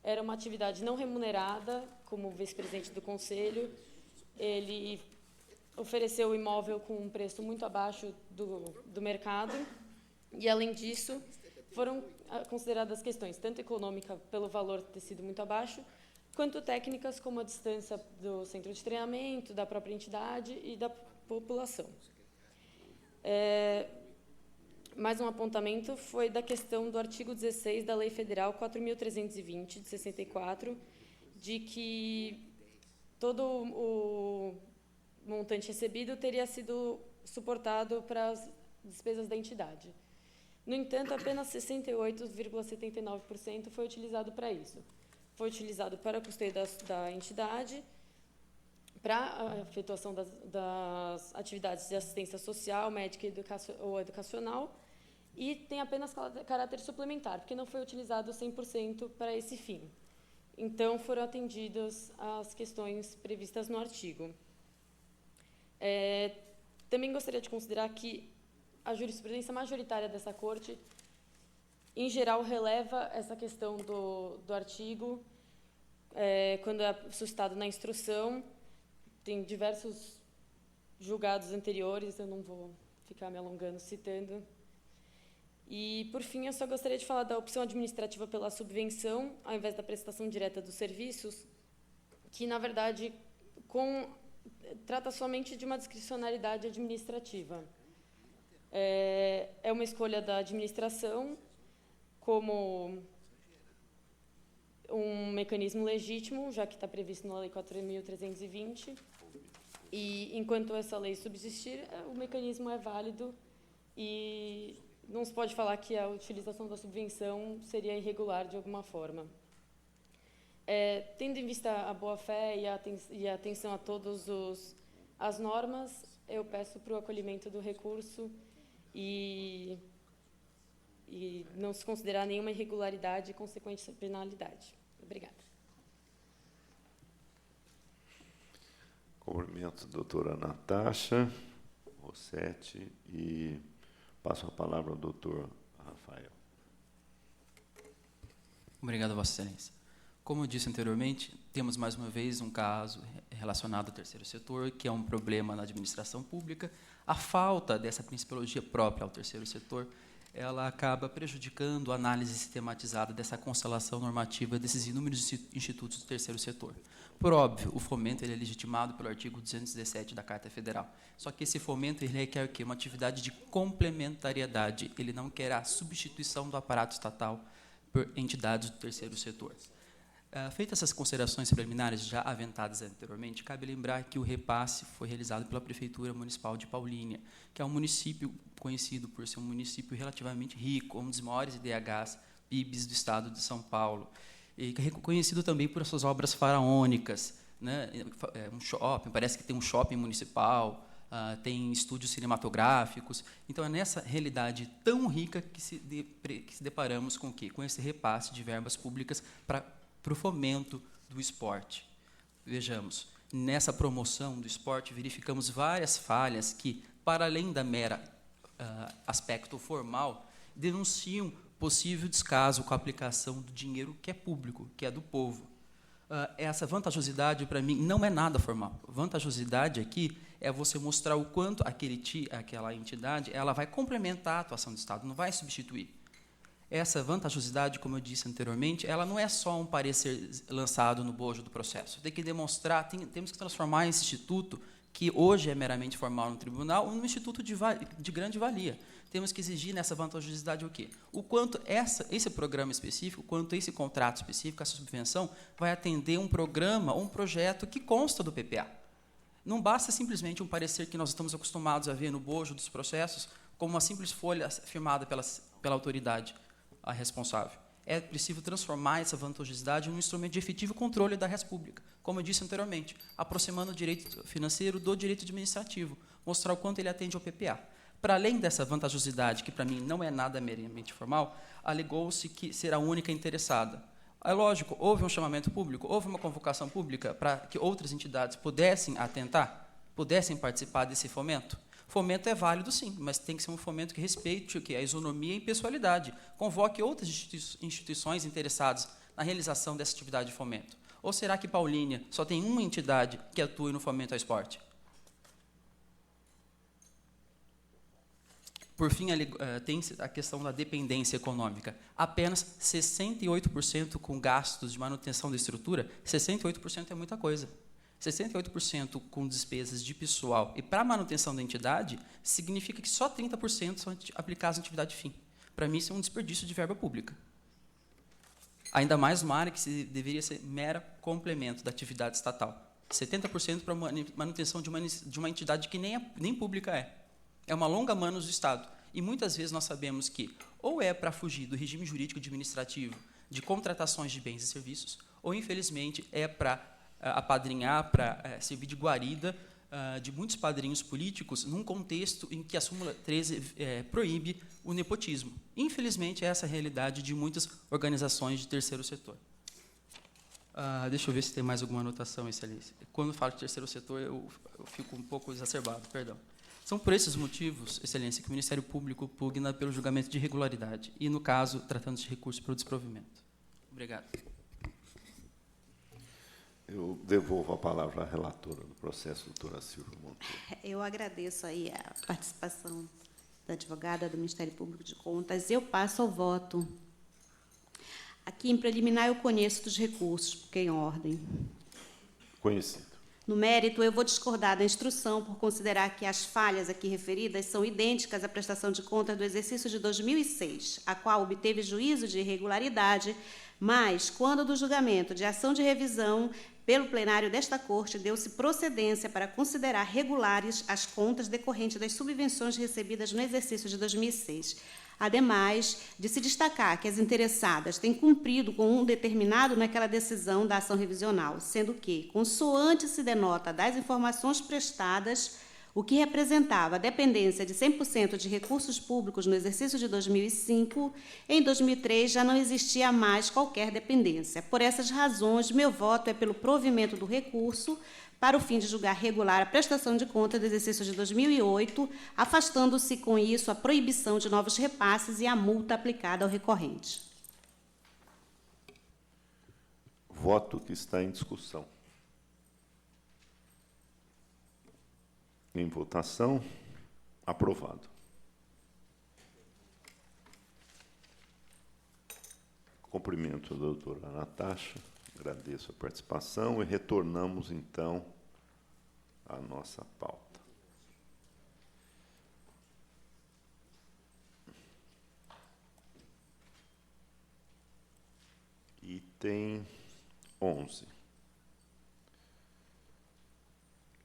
Era uma atividade não remunerada, como vice-presidente do Conselho. Ele ofereceu o imóvel com um preço muito abaixo do mercado e, além disso, foram consideradas questões tanto econômica pelo valor ter sido muito abaixo, quanto técnicas como a distância do centro de treinamento, da própria entidade e da população. Mais um apontamento foi da questão do artigo 16 da Lei Federal 4.320, de 64, de que todo o montante recebido teria sido suportado para as despesas da entidade. No entanto, apenas 68,79% foi utilizado para isso. Foi utilizado para o custeio da entidade, para a efetuação das atividades de assistência social, médica ou educacional, e tem apenas caráter suplementar, porque não foi utilizado 100% para esse fim. Então, foram atendidas as questões previstas no artigo. Também gostaria de considerar que a jurisprudência majoritária dessa Corte, em geral, releva essa questão do artigo, quando é suscitado na instrução. Tem diversos julgados anteriores, eu não vou ficar me alongando citando. E, por fim, eu só gostaria de falar da opção administrativa pela subvenção, ao invés da prestação direta dos serviços, que, na verdade, trata somente de uma discricionariedade administrativa. É uma escolha da administração como um mecanismo legítimo, já que está previsto na Lei 4.320, e, enquanto essa lei subsistir, o mecanismo é válido e não se pode falar que a utilização da subvenção seria irregular de alguma forma. Tendo em vista a boa-fé e a atenção a todas as normas, eu peço para o acolhimento do recurso e não se considerar nenhuma irregularidade e consequente penalidade. Obrigada. Cumprimento a doutora Natasha Rossetti e passo a palavra ao doutor Rafael. Obrigado, Vossa Excelência. Como eu disse anteriormente, temos mais uma vez um caso relacionado ao terceiro setor, que é um problema na administração pública. A falta dessa principiologia própria ao terceiro setor, ela acaba prejudicando a análise sistematizada dessa constelação normativa desses inúmeros institutos do terceiro setor. Por óbvio, o fomento ele é legitimado pelo artigo 217 da Carta Federal. Só que esse fomento ele requer o quê? Uma atividade de complementariedade. Ele não quer a substituição do aparato estatal por entidades do terceiro setor. Feitas essas considerações preliminares já aventadas anteriormente, cabe lembrar que o repasse foi realizado pela Prefeitura Municipal de Paulínia, que é um município conhecido por ser um município relativamente rico, um dos maiores IDHs, PIBs do estado de São Paulo, e reconhecido também por suas obras faraônicas, né? Um shopping, parece que tem um shopping municipal, tem estúdios cinematográficos. Então, é nessa realidade tão rica que se deparamos com o quê? Com esse repasse de verbas públicas para o fomento do esporte. Vejamos, nessa promoção do esporte, verificamos várias falhas que, para além da mera aspecto formal, denunciam possível descaso com a aplicação do dinheiro que é público, que é do povo. Essa vantajosidade, para mim, não é nada formal. Vantajosidade aqui é você mostrar o quanto aquela entidade ela vai complementar a atuação do Estado, não vai substituir. Essa vantajosidade, como eu disse anteriormente, ela não é só um parecer lançado no bojo do processo. Tem que demonstrar, temos que transformar esse instituto, que hoje é meramente formal no tribunal, num instituto de grande valia. Temos que exigir nessa vantajosidade o quê? O quanto esse programa específico, quanto esse contrato específico, essa subvenção, vai atender um programa ou um projeto que consta do PPA. Não basta simplesmente um parecer que nós estamos acostumados a ver no bojo dos processos, como uma simples folha firmada pela autoridade a responsável. É preciso transformar essa vantajosidade em um instrumento de efetivo controle da res pública, como eu disse anteriormente, aproximando o direito financeiro do direito administrativo, mostrar o quanto ele atende ao PPA. Para além dessa vantajosidade, que para mim não é nada meramente formal, alegou-se que será a única interessada. É lógico, houve um chamamento público, houve uma convocação pública para que outras entidades pudessem atentar, pudessem participar desse fomento. Fomento é válido, sim, mas tem que ser um fomento que respeite o que? A isonomia e impessoalidade. Convoque outras instituições interessadas na realização dessa atividade de fomento. Ou será que Paulínia só tem uma entidade que atue no fomento ao esporte? Por fim, tem a questão da dependência econômica. Apenas 68% com gastos de manutenção da estrutura, 68% é muita coisa. 68% com despesas de pessoal e para a manutenção da entidade, significa que só 30% são aplicados na atividade fim. Para mim, isso é um desperdício de verba pública. Ainda mais numa área que deveria ser mera complemento da atividade estatal. 70% para manutenção de uma entidade que nem pública é. É uma longa manos do Estado. E muitas vezes nós sabemos que ou é para fugir do regime jurídico administrativo de contratações de bens e serviços, ou, infelizmente, é para apadrinhar, para servir de guarida de muitos padrinhos políticos num contexto em que a súmula 13 proíbe o nepotismo. Infelizmente, essa é a realidade de muitas organizações de terceiro setor. Deixa eu ver se tem mais alguma anotação, Excelência. Quando falo de terceiro setor, eu fico um pouco exacerbado, perdão. São por esses motivos, Excelência, que o Ministério Público pugna pelo julgamento de irregularidade e, no caso, tratando-se de recurso para o desprovimento. Obrigado. Eu devolvo a palavra à relatora do processo, doutora Silvia Monteiro. Eu agradeço aí a participação da advogada do Ministério Público de Contas. Eu passo ao voto. Aqui, em preliminar, eu conheço dos recursos, porque em ordem. Conhecido. No mérito, eu vou discordar da instrução por considerar que as falhas aqui referidas são idênticas à prestação de contas do exercício de 2006, a qual obteve juízo de irregularidade, mas, quando do julgamento de ação de revisão pelo plenário desta Corte, deu-se procedência para considerar regulares as contas decorrentes das subvenções recebidas no exercício de 2006. Ademais de se destacar que as interessadas têm cumprido com um determinado naquela decisão da ação revisional, sendo que, consoante se denota das informações prestadas, o que representava a dependência de 100% de recursos públicos no exercício de 2005, em 2003 já não existia mais qualquer dependência. Por essas razões, meu voto é pelo provimento do recurso, para o fim de julgar regular a prestação de contas do exercício de 2008, afastando-se com isso a proibição de novos repasses e a multa aplicada ao recorrente. Voto que está em discussão. Em votação, aprovado. Cumprimento a doutora Natasha, agradeço a participação e retornamos, então, à nossa pauta. Item 11.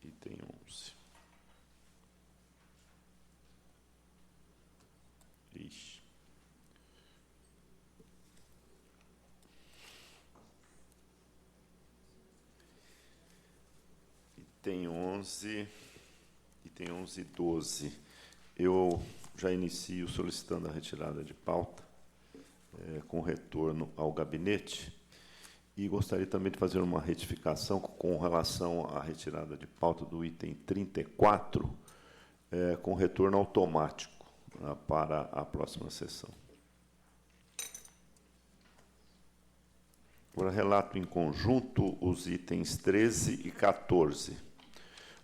Item 11. Ixi. Item 11 e 12. Eu já inicio solicitando a retirada de pauta, com retorno ao gabinete, E gostaria também de fazer uma retificação com relação à retirada de pauta do item 34, com retorno automático para a próxima sessão. Agora, relato em conjunto os itens 13 e 14.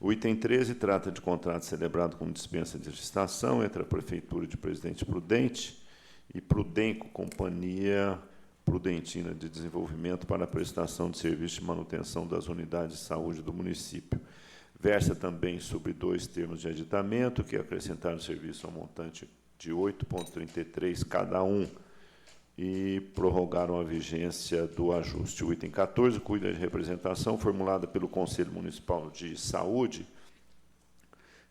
O item 13 trata de contrato celebrado com dispensa de licitação entre a Prefeitura de Presidente Prudente e Prudenco, Companhia Prudentina de Desenvolvimento, para a prestação de serviço de manutenção das unidades de saúde do município. Versa também sobre 2 termos de aditamento, que acrescentaram serviço ao montante de 8,33 cada um, e prorrogaram a vigência do ajuste. O item 14 cuida de representação formulada pelo Conselho Municipal de Saúde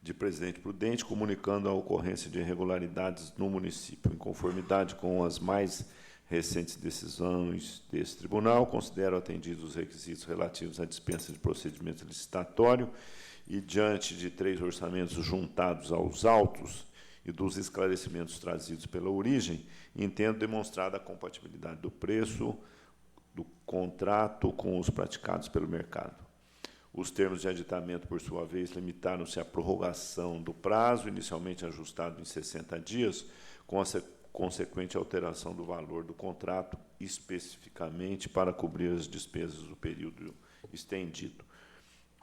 de Presidente Prudente, comunicando a ocorrência de irregularidades no município. Em conformidade com as mais recentes decisões desse tribunal, considero atendidos os requisitos relativos à dispensa de procedimento licitatório e, diante de 3 orçamentos juntados aos autos e dos esclarecimentos trazidos pela origem, entendo demonstrada a compatibilidade do preço do contrato com os praticados pelo mercado. Os termos de aditamento, por sua vez, limitaram-se à prorrogação do prazo, inicialmente ajustado em 60 dias, com a consequente alteração do valor do contrato, especificamente para cobrir as despesas do período estendido.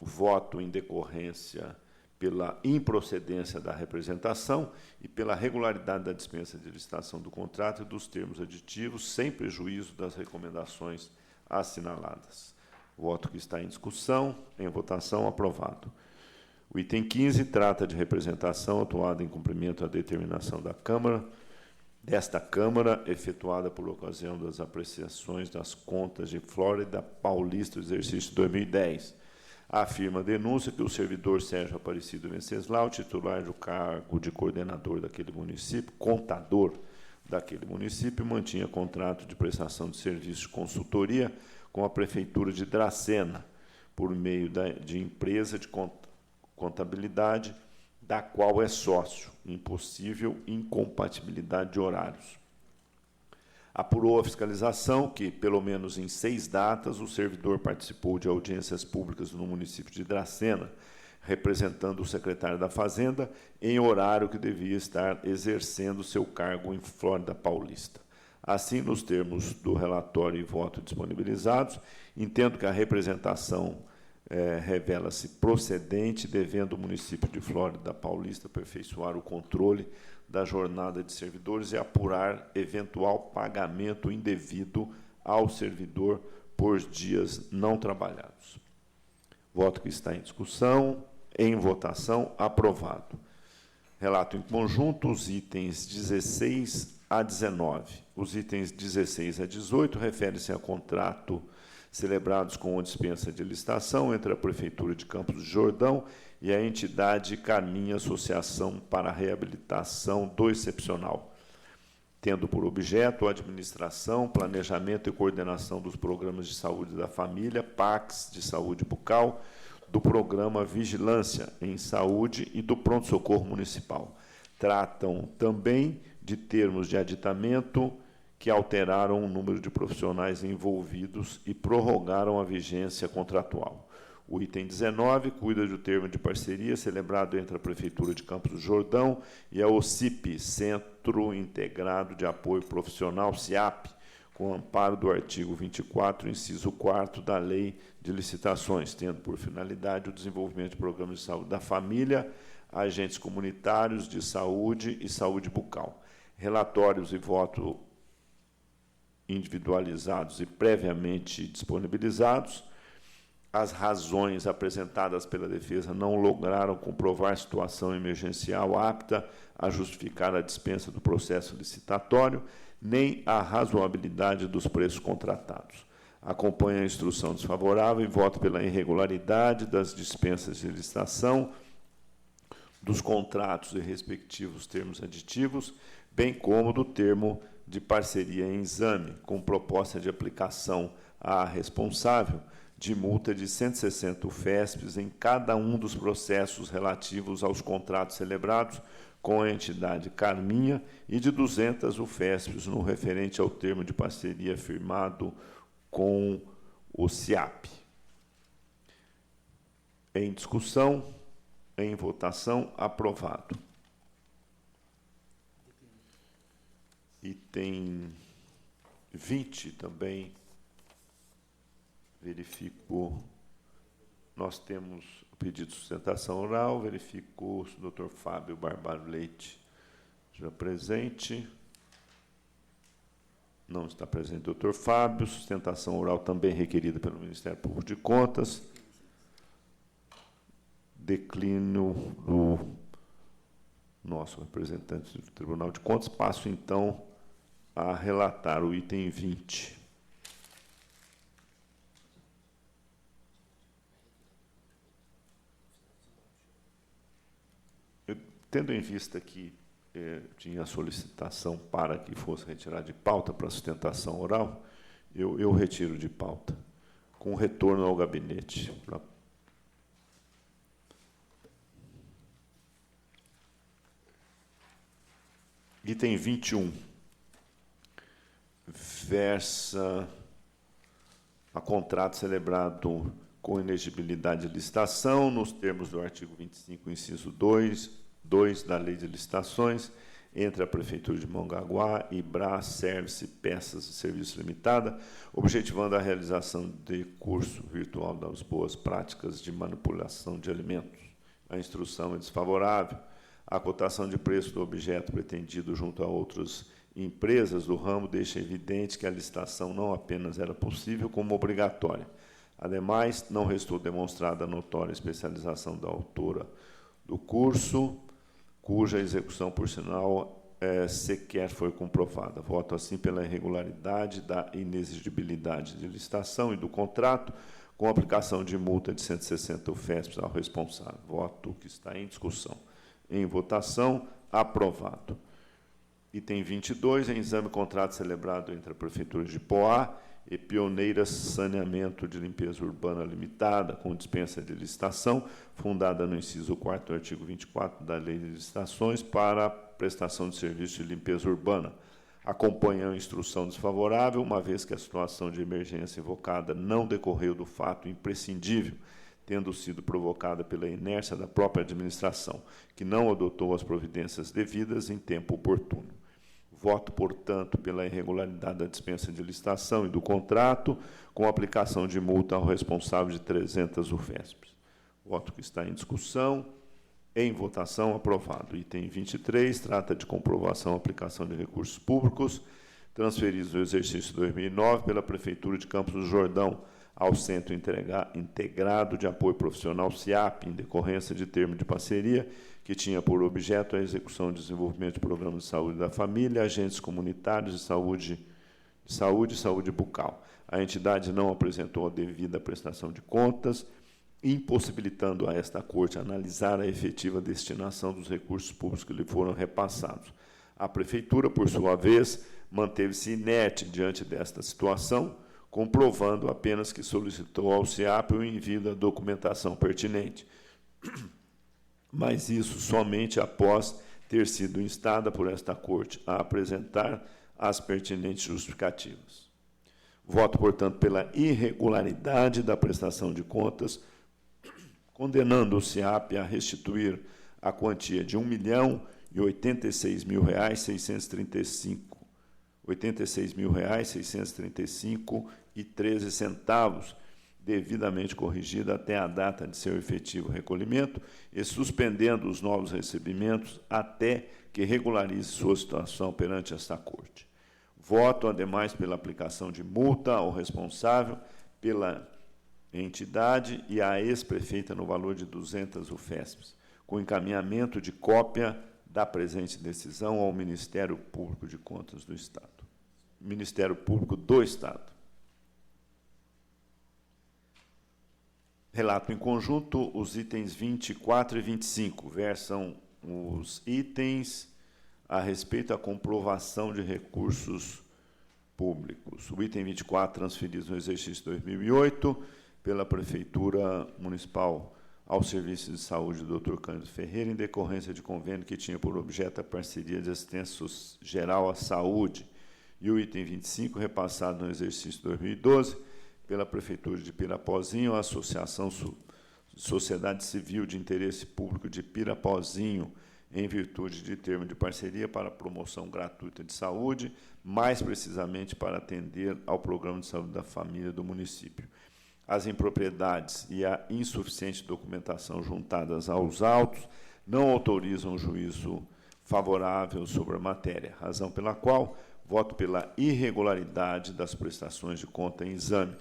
O voto em decorrência pela improcedência da representação e pela regularidade da dispensa de licitação do contrato e dos termos aditivos, sem prejuízo das recomendações assinaladas. O voto que está em discussão, em votação, aprovado. O item 15 trata de representação atuada em cumprimento à determinação desta Câmara, efetuada por ocasião das apreciações das contas de Flórida Paulista do exercício 2010. Afirma a denúncia que o servidor Sérgio Aparecido Venceslau, titular do cargo de coordenador daquele município, contador daquele município, mantinha contrato de prestação de serviço de consultoria com a Prefeitura de Dracena, por meio de empresa de contabilidade, da qual é sócio, impossível incompatibilidade de horários. Apurou a fiscalização que, pelo menos em 6 datas, o servidor participou de audiências públicas no município de Dracena, representando o secretário da Fazenda, em horário que devia estar exercendo seu cargo em Flórida Paulista. Assim, nos termos do relatório e voto disponibilizados, entendo que a representação revela-se procedente, devendo o município de Flórida Paulista aperfeiçoar o controle da jornada de servidores e apurar eventual pagamento indevido ao servidor por dias não trabalhados. Voto que está em discussão, em votação, aprovado. Relato em conjunto os itens 16 a 19. Os itens 16 a 18 referem-se a contrato celebrados com a dispensa de licitação entre a Prefeitura de Campos do Jordão e a entidade Carminha Associação para a Reabilitação do Excepcional, tendo por objeto a administração, planejamento e coordenação dos programas de saúde da família, PACs de saúde bucal, do programa Vigilância em Saúde e do pronto-socorro municipal. Tratam também de termos de aditamento que alteraram o número de profissionais envolvidos e prorrogaram a vigência contratual. O item 19 cuida do termo de parceria celebrado entre a Prefeitura de Campos do Jordão e a OCIP, Centro Integrado de Apoio Profissional, CIAP, com amparo do artigo 24, inciso 4 da Lei de Licitações, tendo por finalidade o desenvolvimento de programas de saúde da família, agentes comunitários de saúde e saúde bucal. Relatórios e voto individualizados e previamente disponibilizados. As razões apresentadas pela defesa não lograram comprovar situação emergencial apta a justificar a dispensa do processo licitatório, nem a razoabilidade dos preços contratados. Acompanho a instrução desfavorável e voto pela irregularidade das dispensas de licitação, dos contratos e respectivos termos aditivos, bem como do termo de parceria em exame, com proposta de aplicação à responsável de multa de 160 UFESPs em cada um dos processos relativos aos contratos celebrados com a entidade Carminha e de 200 UFESPs no referente ao termo de parceria firmado com o SIAP. Em discussão, em votação, aprovado. Item 20 também, verifico, nós temos o pedido de sustentação oral, verifico se o Dr. Fábio Barbalho Leite já presente. Não está presente o Dr. Fábio. Sustentação oral também requerida pelo Ministério Público de Contas. Declínio do nosso representante do Tribunal de Contas. Passo, então, a relatar o item 20. Tendo em vista que tinha solicitação para que fosse retirado de pauta para sustentação oral, eu retiro de pauta, com retorno ao gabinete. Item 21. Versa a contrato celebrado com inexigibilidade de licitação, nos termos do artigo 25, inciso 2 da Lei de Licitações, entre a Prefeitura de Mongaguá e Brás Service Peças e Serviços Limitada, objetivando a realização de curso virtual das boas práticas de manipulação de alimentos. A instrução é desfavorável. A cotação de preço do objeto pretendido junto a outras empresas do ramo deixa evidente que a licitação não apenas era possível, como obrigatória. Ademais, não restou demonstrada a notória especialização da autora do curso, cuja execução, por sinal, sequer foi comprovada. Voto, assim, pela irregularidade da inexigibilidade de licitação e do contrato, com aplicação de multa de 160 UFESPs ao responsável. Voto que está em discussão. Em votação, aprovado. Item 22, em exame contrato celebrado entre a Prefeitura de Poá e Pioneiras Saneamento de Limpeza Urbana Limitada, com dispensa de licitação, fundada no inciso 4º do artigo 24 da Lei de Licitações, para a prestação de serviço de limpeza urbana. Acompanha a instrução desfavorável, uma vez que a situação de emergência invocada não decorreu do fato imprescindível, tendo sido provocada pela inércia da própria administração, que não adotou as providências devidas em tempo oportuno. Voto, portanto, pela irregularidade da dispensa de licitação e do contrato, com aplicação de multa ao responsável de 300 UFESPs. Voto que está em discussão. Em votação, aprovado. Item 23, trata de comprovação e aplicação de recursos públicos transferidos no exercício 2009 pela Prefeitura de Campos do Jordão ao Centro Integrado de Apoio Profissional, SIAP, em decorrência de termo de parceria, que tinha por objeto a execução e desenvolvimento de programas de saúde da família, agentes comunitários de saúde e saúde bucal. A entidade não apresentou a devida prestação de contas, impossibilitando a esta Corte analisar a efetiva destinação dos recursos públicos que lhe foram repassados. A Prefeitura, por sua vez, manteve-se inerte diante desta situação, comprovando apenas que solicitou ao SIAP o envio da documentação pertinente, mas isso somente após ter sido instada por esta Corte a apresentar as pertinentes justificativas. Voto, portanto, pela irregularidade da prestação de contas, condenando o SIAP a restituir a quantia de R$ 86.635,13, devidamente corrigida até a data de seu efetivo recolhimento e suspendendo os novos recebimentos até que regularize sua situação perante esta Corte. Voto, ademais, pela aplicação de multa ao responsável pela entidade e à ex-prefeita no valor de 200 UFESPs, com encaminhamento de cópia da presente decisão ao Ministério Público de Contas do Estado. Ministério Público do Estado. Relato em conjunto os itens 24 e 25. Versam os itens a respeito da comprovação de recursos públicos. O item 24, transferido no exercício 2008, pela Prefeitura Municipal ao Serviço de Saúde do Dr. Cândido Ferreira, em decorrência de convênio que tinha por objeto a parceria de assistência geral à saúde. E o item 25, repassado no exercício 2012, pela Prefeitura de Pirapozinho, a Associação Sociedade Civil de Interesse Público de Pirapozinho, em virtude de termo de parceria para promoção gratuita de saúde, mais precisamente para atender ao Programa de Saúde da Família do município. As impropriedades e a insuficiente documentação juntadas aos autos não autorizam o juízo favorável sobre a matéria, razão pela qual voto pela irregularidade das prestações de conta em exame.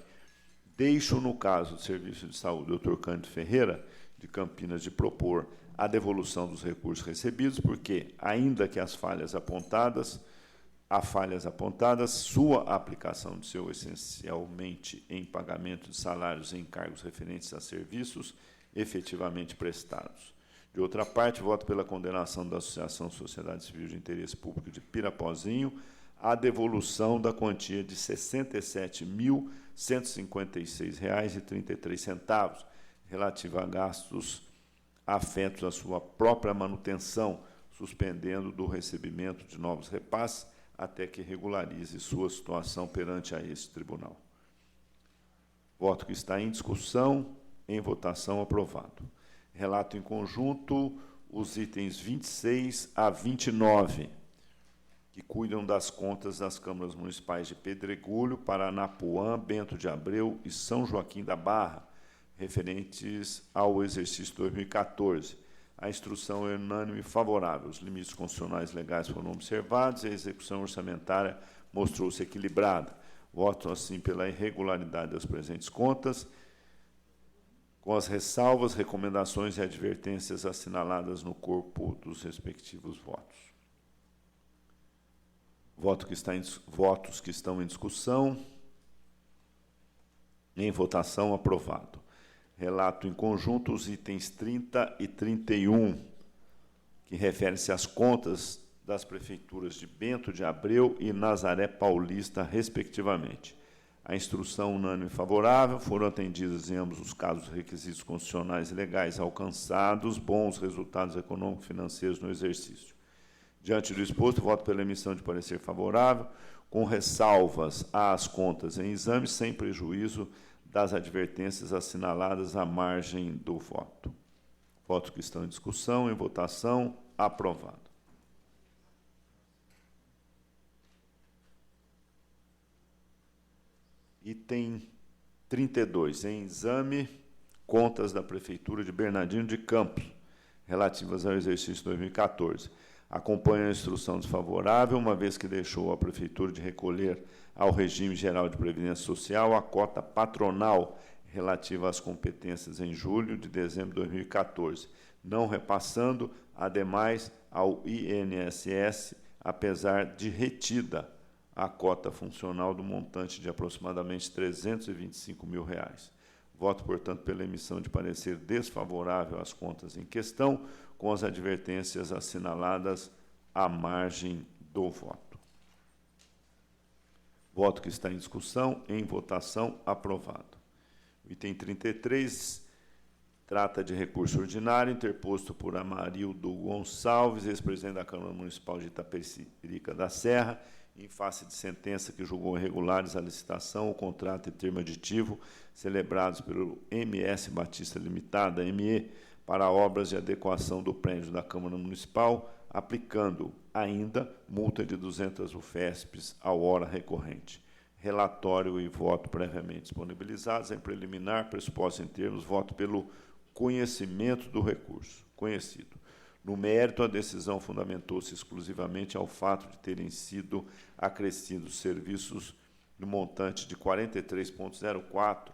Deixo, no caso do Serviço de Saúde, Dr. Cândido Ferreira, de Campinas, de propor a devolução dos recursos recebidos, porque, ainda que há falhas apontadas, sua aplicação de seu essencialmente em pagamento de salários e encargos referentes a serviços efetivamente prestados. De outra parte, voto pela condenação da Associação Sociedade Civil de Interesse Público de Pirapozinho a devolução da quantia de R$ 67.156,33, relativa a gastos afetos à sua própria manutenção, suspendendo do recebimento de novos repasses até que regularize sua situação perante a esse tribunal. Voto que está em discussão, em votação, aprovado. Relato em conjunto os itens 26 a 29, que cuidam das contas das câmaras municipais de Pedregulho, Paranapuã, Bento de Abreu e São Joaquim da Barra, referentes ao exercício 2014. A instrução é unânime e favorável. Os limites constitucionais legais foram observados e a execução orçamentária mostrou-se equilibrada. Voto, assim, pela irregularidade das presentes contas, com as ressalvas, recomendações e advertências assinaladas no corpo dos respectivos votos. Votos que estão em discussão. Em votação, aprovado. Relato em conjunto os itens 30 e 31, que referem-se às contas das prefeituras de Bento de Abreu e Nazaré Paulista, respectivamente. A instrução unânime favorável, foram atendidos em ambos os casos os requisitos constitucionais e legais alcançados, bons resultados econômicos e financeiros no exercício. Diante do exposto, voto pela emissão de parecer favorável, com ressalvas às contas em exame, sem prejuízo das advertências assinaladas à margem do voto. Votos que estão em discussão, em votação, aprovado. Item 32, em exame, contas da Prefeitura de Bernardino de Campos, relativas ao exercício 2014. Acompanha a instrução desfavorável, uma vez que deixou a Prefeitura de recolher ao regime geral de previdência social a cota patronal relativa às competências em julho de dezembro de 2014, não repassando, ademais, ao INSS, apesar de retida a cota funcional do montante de aproximadamente R$ 325 mil. Voto, portanto, pela emissão de parecer desfavorável às contas em questão, com as advertências assinaladas à margem do voto. Voto que está em discussão, em votação, aprovado. O item 33 trata de recurso ordinário interposto por Amarildo Gonçalves, ex-presidente da Câmara Municipal de Itapecerica da Serra, em face de sentença que julgou irregulares a licitação, o contrato e termo aditivo celebrados pelo MS Batista Limitada, ME, para obras de adequação do prédio da Câmara Municipal, aplicando ainda multa de 200 UFESPs ao hora recorrente. Relatório e voto previamente disponibilizados. Em preliminar, pressuposto em termos, voto pelo conhecimento do recurso. Conhecido. No mérito, a decisão fundamentou-se exclusivamente ao fato de terem sido acrescidos serviços no montante de 43,04%,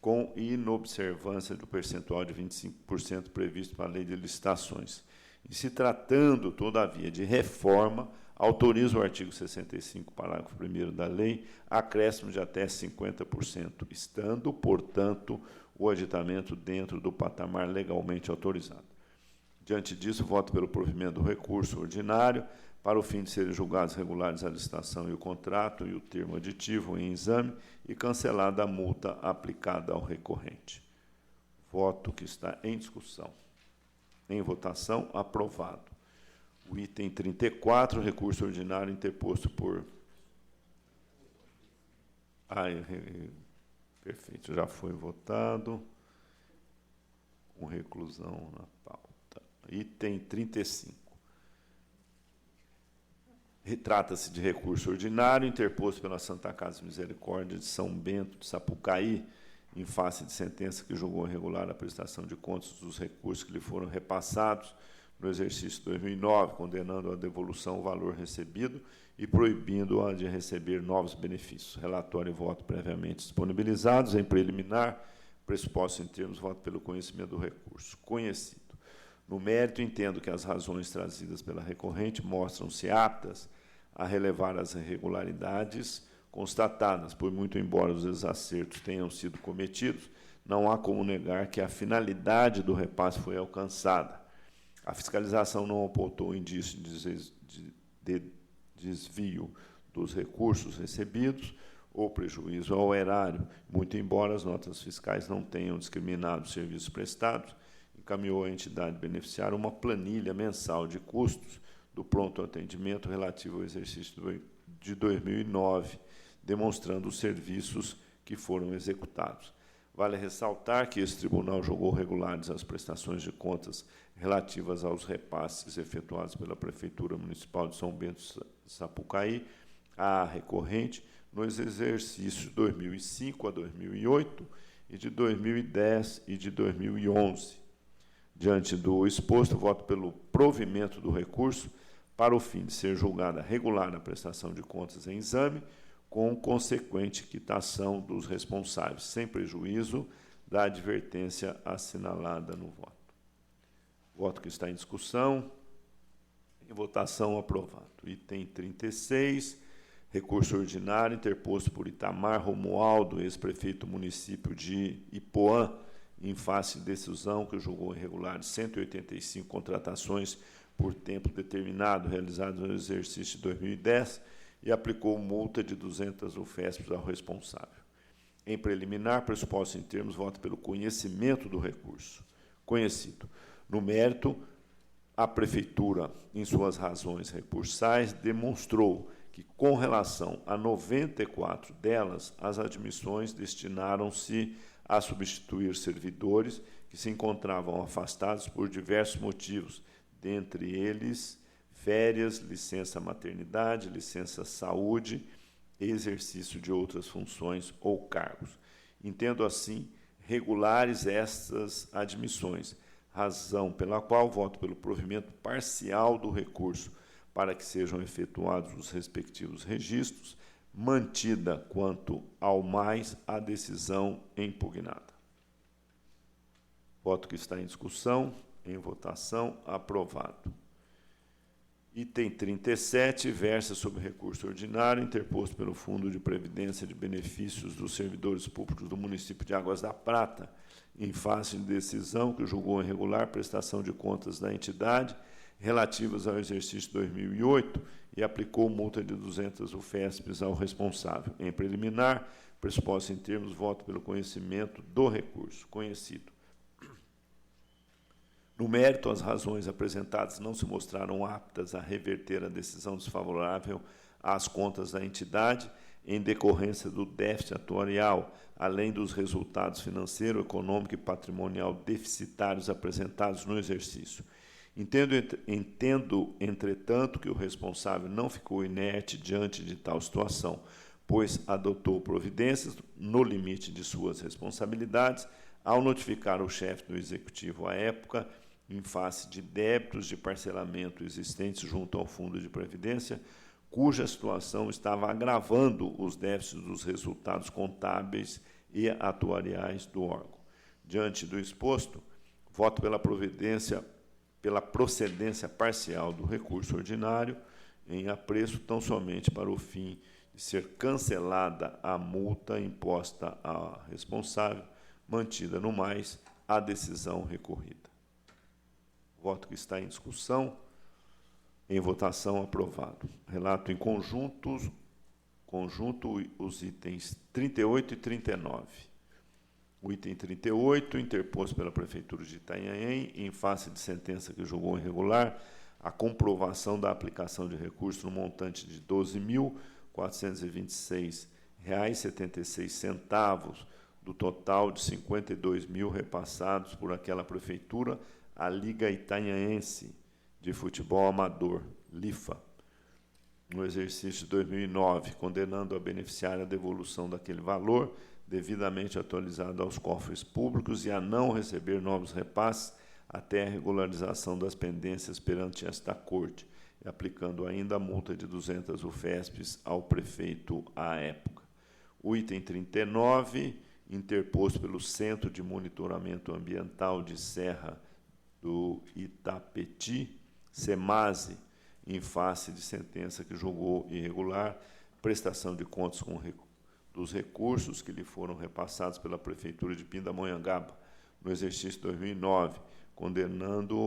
com inobservância do percentual de 25% previsto para a Lei de Licitações. E se tratando, todavia, de reforma, autoriza o artigo 65, parágrafo 1º da lei, acréscimo de até 50%, estando, portanto, o aditamento dentro do patamar legalmente autorizado. Diante disso, voto pelo provimento do recurso ordinário, para o fim de serem julgados regulares a licitação e o contrato e o termo aditivo em exame e cancelada a multa aplicada ao recorrente. Voto que está em discussão. Em votação, aprovado. O item 34, recurso ordinário interposto por... Perfeito, já foi votado. Com reclusão na pauta. Item 35. Trata-se de recurso ordinário interposto pela Santa Casa de Misericórdia de São Bento de Sapucaí, em face de sentença que julgou irregular a prestação de contas dos recursos que lhe foram repassados no exercício 2009, condenando a devolução o valor recebido e proibindo-a de receber novos benefícios. Relatório e voto previamente disponibilizados. Em preliminar, pressuposto em termos, voto pelo conhecimento do recurso. Conhecido. No mérito, entendo que as razões trazidas pela recorrente mostram-se aptas a relevar as irregularidades constatadas, por muito embora os desacertos tenham sido cometidos, não há como negar que a finalidade do repasse foi alcançada. A fiscalização não apontou indício de desvio dos recursos recebidos ou prejuízo ao erário, muito embora as notas fiscais não tenham discriminado os serviços prestados, encaminhou à entidade beneficiária uma planilha mensal de custos do pronto atendimento relativo ao exercício de 2009, demonstrando os serviços que foram executados. Vale ressaltar que esse tribunal julgou regulares as prestações de contas relativas aos repasses efetuados pela Prefeitura Municipal de São Bento de Sapucaí à recorrente nos exercícios de 2005 a 2008 e de 2010 e de 2011. Diante do exposto, voto pelo provimento do recurso para o fim de ser julgada regular a prestação de contas em exame, com consequente quitação dos responsáveis, sem prejuízo da advertência assinalada no voto. Voto que está em discussão. Em votação, aprovado. Item 36, recurso ordinário interposto por Itamar Romualdo, ex-prefeito do município de Ipoã, em face de decisão que julgou irregular de 185 contratações por tempo determinado realizadas no exercício de 2010 e aplicou multa de 200 UFESPs ao responsável. Em preliminar, pressuposto em termos, voto pelo conhecimento do recurso. Conhecido. No mérito, a Prefeitura, em suas razões recursais, demonstrou que, com relação a 94 delas, as admissões destinaram-se a substituir servidores que se encontravam afastados por diversos motivos, dentre eles férias, licença maternidade, licença saúde, exercício de outras funções ou cargos. Entendo, assim, regulares estas admissões, razão pela qual voto pelo provimento parcial do recurso para que sejam efetuados os respectivos registros, mantida quanto ao mais a decisão impugnada. Voto que está em discussão, em votação, aprovado. Item 37, versa sobre recurso ordinário interposto pelo Fundo de Previdência de Benefícios dos Servidores Públicos do município de Águas da Prata, em face de decisão que julgou irregular prestação de contas da entidade relativas ao exercício 2008 e aplicou multa de 200 UFESPs ao responsável. Em preliminar, pressuposto em termos, voto pelo conhecimento do recurso. Conhecido. No mérito, as razões apresentadas não se mostraram aptas a reverter a decisão desfavorável às contas da entidade em decorrência do déficit atuarial, além dos resultados financeiro, econômico e patrimonial deficitários apresentados no exercício. Entendo, entretanto, que o responsável não ficou inerte diante de tal situação, pois adotou providências no limite de suas responsabilidades ao notificar o chefe do Executivo à época, em face de débitos de parcelamento existentes junto ao Fundo de Previdência, cuja situação estava agravando os déficits dos resultados contábeis e atuariais do órgão. Diante do exposto, voto pela procedência parcial do recurso ordinário em apreço tão somente para o fim de ser cancelada a multa imposta à responsável, mantida no mais a decisão recorrida. Voto que está em discussão, em votação, aprovado. Relato em conjunto os itens 38 e 39. O item 38, interposto pela Prefeitura de Itanhaém, em face de sentença que julgou irregular, a comprovação da aplicação de recurso no montante de R$ 12.426,76 do total de 52 mil repassados por aquela prefeitura à Liga Itanhaense de Futebol Amador, LIFA, no exercício de 2009, condenando a beneficiária à devolução daquele valor devidamente atualizado aos cofres públicos e a não receber novos repasses até a regularização das pendências perante esta Corte, e aplicando ainda a multa de 200 UFESPs ao prefeito à época. O item 39, interposto pelo Centro de Monitoramento Ambiental de Serra do Itapetí, SEMASE, em face de sentença que julgou irregular prestação de contas dos recursos que lhe foram repassados pela Prefeitura de Pindamonhangaba no exercício 2009, condenando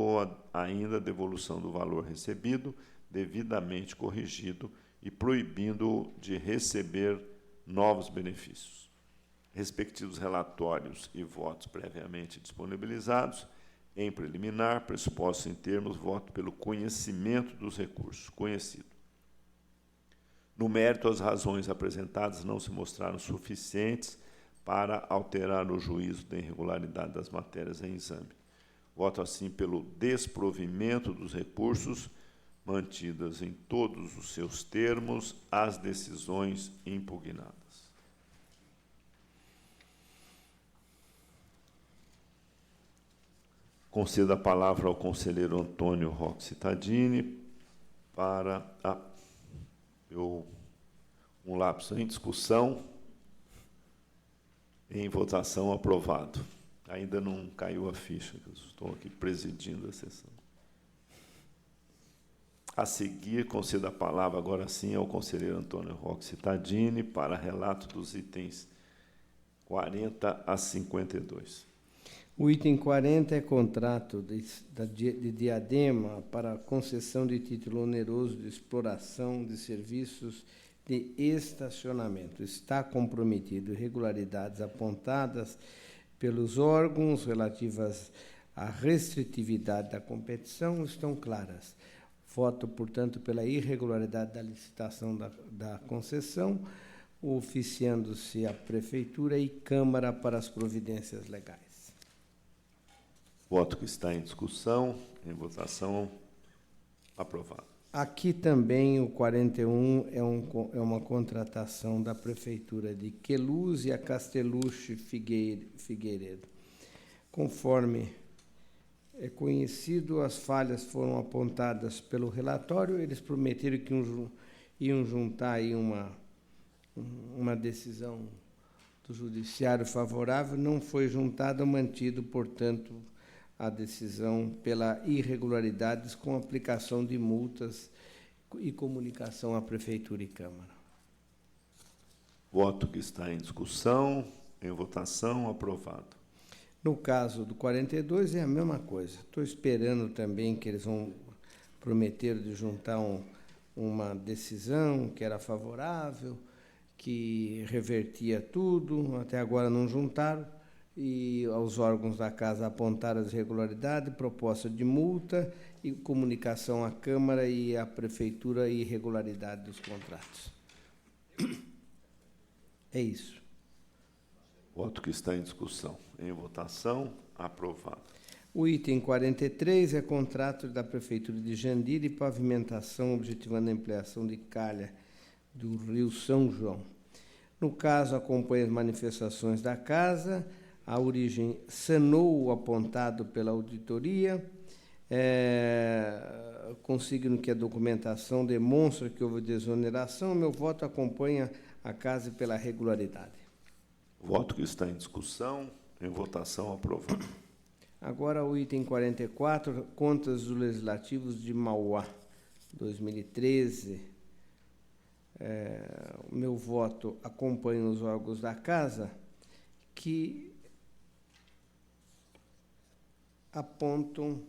ainda a devolução do valor recebido, devidamente corrigido, e proibindo de receber novos benefícios. Respectivos relatórios e votos previamente disponibilizados, em preliminar, pressupostos em termos, voto pelo conhecimento dos recursos, conhecido. No mérito, as razões apresentadas não se mostraram suficientes para alterar o juízo da irregularidade das matérias em exame. Voto, assim, pelo desprovimento dos recursos, mantidas em todos os seus termos as decisões impugnadas. Concedo a palavra ao conselheiro Antônio Roque Cittadini para um lapso em discussão, em votação, aprovado. Ainda não caiu a ficha, que eu estou aqui presidindo a sessão. A seguir, concedo a palavra agora sim ao conselheiro Antônio Roque Cittadini para relato dos itens 40 a 52. O item 40 é contrato de Diadema para concessão de título oneroso de exploração de serviços de estacionamento. Está comprometido irregularidades apontadas pelos órgãos relativas à restritividade da competição estão claras. Voto, portanto, pela irregularidade da licitação da concessão, oficiando-se a Prefeitura e Câmara para as providências legais. Voto que está em discussão, em votação, aprovado. Aqui também o 41 é uma contratação da Prefeitura de Queluz e a Casteluche Figueiredo. Conforme é conhecido, as falhas foram apontadas pelo relatório, eles prometeram que iam juntar aí uma decisão do judiciário favorável, não foi juntada, mantido, portanto, a decisão pela irregularidades com aplicação de multas e comunicação à Prefeitura e Câmara. Voto que está em discussão, em votação, aprovado. No caso do 42 é a mesma coisa. Estou esperando também que eles vão prometer de juntar uma decisão que era favorável, que revertia tudo, até agora não juntaram, e aos órgãos da Casa apontaram as irregularidades, proposta de multa e comunicação à Câmara e à Prefeitura e irregularidade dos contratos. É isso. Voto que está em discussão. Em votação, aprovado. O item 43 é contrato da Prefeitura de Jandira e pavimentação objetivando a ampliação de calha do Rio São João. No caso, acompanha as manifestações da Casa, a origem sanou o apontado pela auditoria, consigno que a documentação demonstra que houve desoneração, meu voto acompanha a Casa pela regularidade. Voto que está em discussão, em votação, aprovado. Agora o item 44, contas dos legislativos de Mauá, 2013. O meu voto acompanha os órgãos da Casa, que apontam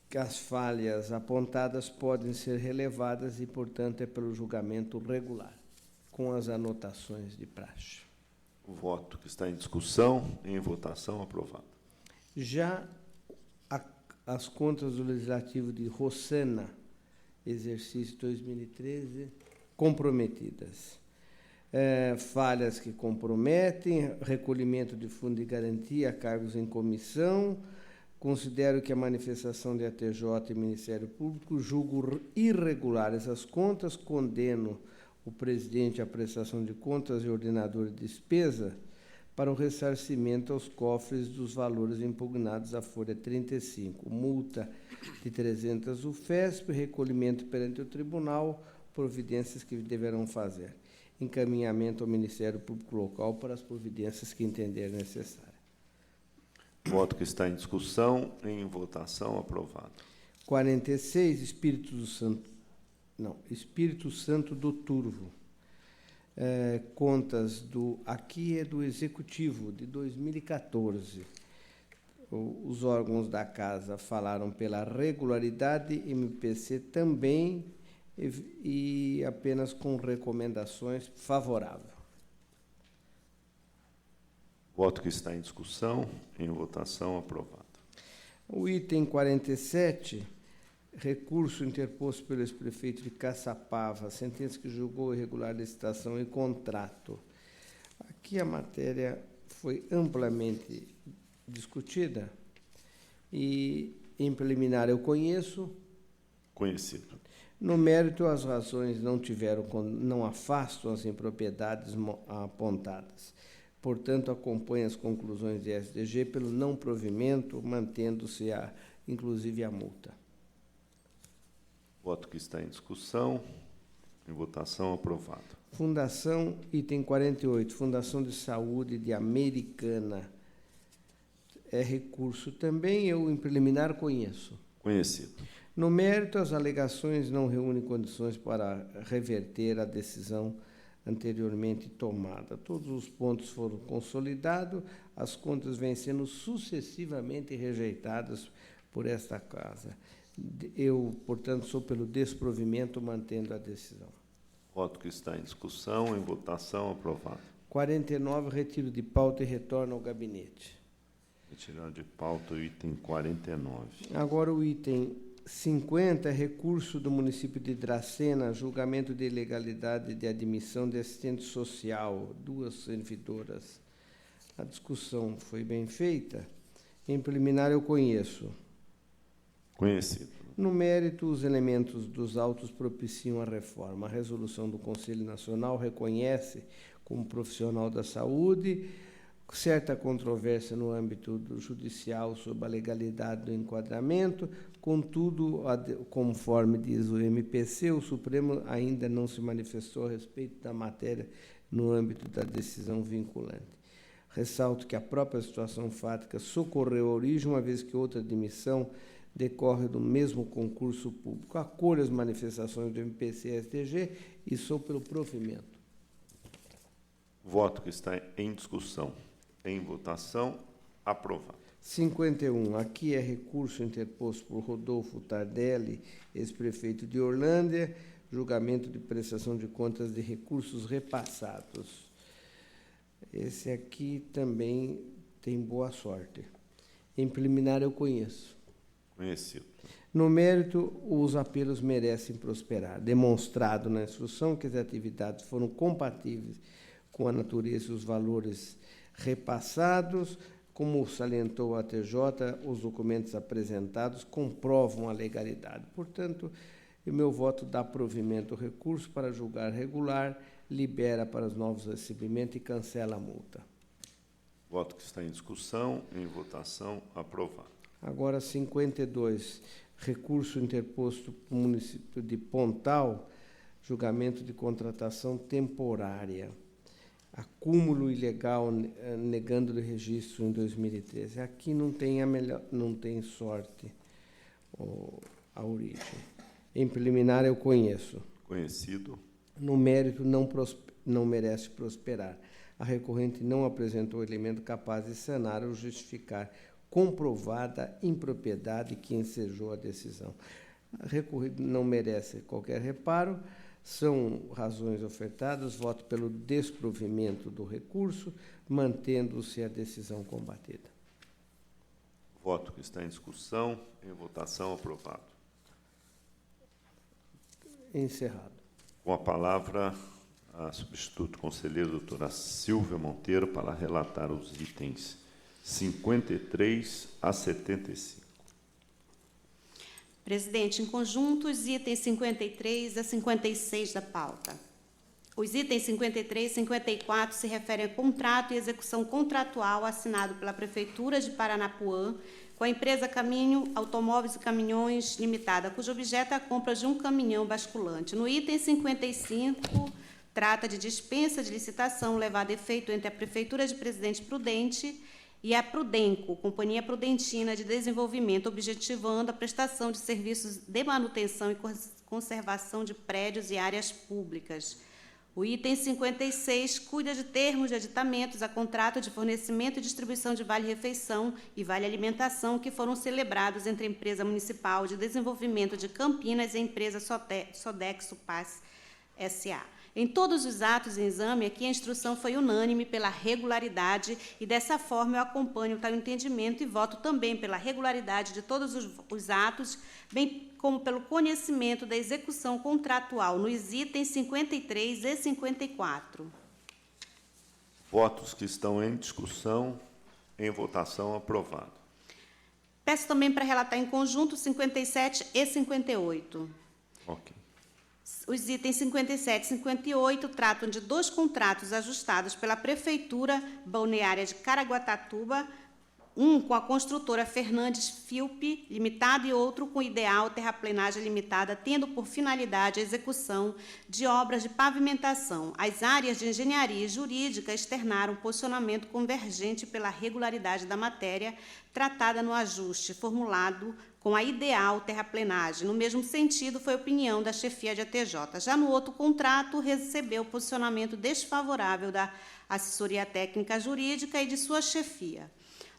que as falhas apontadas podem ser relevadas e, portanto, é pelo julgamento regular, com as anotações de praxe. O voto que está em discussão, em votação, aprovado. Já as contas do Legislativo de Rossana, exercício 2013, comprometidas. Falhas que comprometem, recolhimento de fundo de garantia, cargos em comissão. Considero que a manifestação de ATJ e Ministério Público julgo irregulares as contas, condeno o presidente à prestação de contas e ordenador de despesa para o ressarcimento aos cofres dos valores impugnados à folha 35, multa de 300 UFESP, recolhimento perante o tribunal, providências que deverão fazer, encaminhamento ao Ministério Público Local para as providências que entender necessárias. Voto que está em discussão, em votação, aprovado. 46, Espírito Santo do Turvo. Contas do... Aqui é do Executivo, de 2014. Os órgãos da Casa falaram pela regularidade, MPC também, e apenas com recomendações favoráveis. Voto que está em discussão, em votação, aprovado. O item 47, recurso interposto pelo ex-prefeito de Caçapava, sentença que julgou irregular licitação e contrato. Aqui a matéria foi amplamente discutida e, em preliminar, eu conheço. Conhecido. No mérito, as razões não afastam as impropriedades apontadas. Portanto, acompanha as conclusões de SDG pelo não provimento, mantendo-se, inclusive, a multa. Voto que está em discussão, em votação, aprovado. Fundação, item 48, Fundação de Saúde de Americana. É recurso também, eu, em preliminar, conheço. Conhecido. No mérito, as alegações não reúnem condições para reverter a decisão anteriormente tomada. Todos os pontos foram consolidados, as contas vêm sendo sucessivamente rejeitadas por esta Casa. Eu, portanto, sou pelo desprovimento, mantendo a decisão. Voto que está em discussão, em votação, aprovado. 49, retiro de pauta e retorno ao gabinete. Retirar de pauta o item 49. Agora o item 50, recurso do município de Dracena, julgamento de ilegalidade de admissão de assistente social, 2 servidoras. A discussão foi bem feita. Em preliminar, eu conheço. Conhecido. No mérito, os elementos dos autos propiciam a reforma. A resolução do Conselho Nacional reconhece, como profissional da saúde, certa controvérsia no âmbito do judicial sobre a legalidade do enquadramento. Contudo, conforme diz o MPC, o Supremo ainda não se manifestou a respeito da matéria no âmbito da decisão vinculante. Ressalto que a própria situação fática socorreu a origem, uma vez que outra admissão decorre do mesmo concurso público. Acolho as manifestações do MPC e STG e sou pelo provimento. Voto que está em discussão, em votação, aprovado. 51. Aqui é recurso interposto por Rodolfo Tardelli, ex-prefeito de Orlândia, julgamento de prestação de contas de recursos repassados. Esse aqui também tem boa sorte. Em preliminar, eu conheço. Conhecido. No mérito, os apelos merecem prosperar. Demonstrado na instrução que as atividades foram compatíveis com a natureza e os valores repassados. Como salientou a TJ, os documentos apresentados comprovam a legalidade. Portanto, o meu voto dá provimento ao recurso para julgar regular, libera para os novos recebimentos e cancela a multa. Voto que está em discussão, em votação, aprovado. Agora, 52, recurso interposto para o município de Pontal, julgamento de contratação temporária. Acúmulo ilegal, negando o registro em 2013. Aqui não tem sorte a origem. Em preliminar, eu conheço. Conhecido. No mérito, não merece prosperar. A recorrente não apresentou elemento capaz de sanar ou justificar comprovada impropriedade que ensejou a decisão. A recorrente não merece qualquer reparo. São razões ofertadas, voto pelo desprovimento do recurso, mantendo-se a decisão combatida. Voto que está em discussão, em votação, aprovado. Encerrado. Com a palavra, a substituta conselheira doutora Silvia Monteiro para relatar os itens 53 a 75. Presidente, em conjunto, os itens 53 a 56 da pauta. Os itens 53 e 54 se referem a contrato e execução contratual assinado pela Prefeitura de Paranapuã com a empresa Caminho Automóveis e Caminhões Limitada, cujo objeto é a compra de um caminhão basculante. No item 55, trata de dispensa de licitação levada a efeito entre a Prefeitura de Presidente Prudente e a Prudenco, Companhia Prudentina de Desenvolvimento, objetivando a prestação de serviços de manutenção e conservação de prédios e áreas públicas. O item 56 cuida de termos de aditamentos a contrato de fornecimento e distribuição de vale-refeição e vale-alimentação que foram celebrados entre a Empresa Municipal de Desenvolvimento de Campinas e a empresa Sodexo Paz S.A. Em todos os atos em exame, aqui a instrução foi unânime pela regularidade e, dessa forma, eu acompanho tal entendimento e voto também pela regularidade de todos os atos, bem como pelo conhecimento da execução contratual nos itens 53 e 54. Votos que estão em discussão, em votação, aprovado. Peço também para relatar em conjunto 57 e 58. Ok. Os itens 57 e 58 tratam de 2 contratos ajustados pela Prefeitura Balneária de Caraguatatuba, um com a construtora Fernandes Filpe Limitada e outro com Ideal Terraplenagem Limitada, tendo por finalidade a execução de obras de pavimentação. As áreas de engenharia e jurídica externaram posicionamento convergente pela regularidade da matéria tratada no ajuste formulado com a Ideal Terraplenagem. No mesmo sentido, foi a opinião da chefia de ATJ. Já no outro contrato, recebeu posicionamento desfavorável da assessoria técnica jurídica e de sua chefia.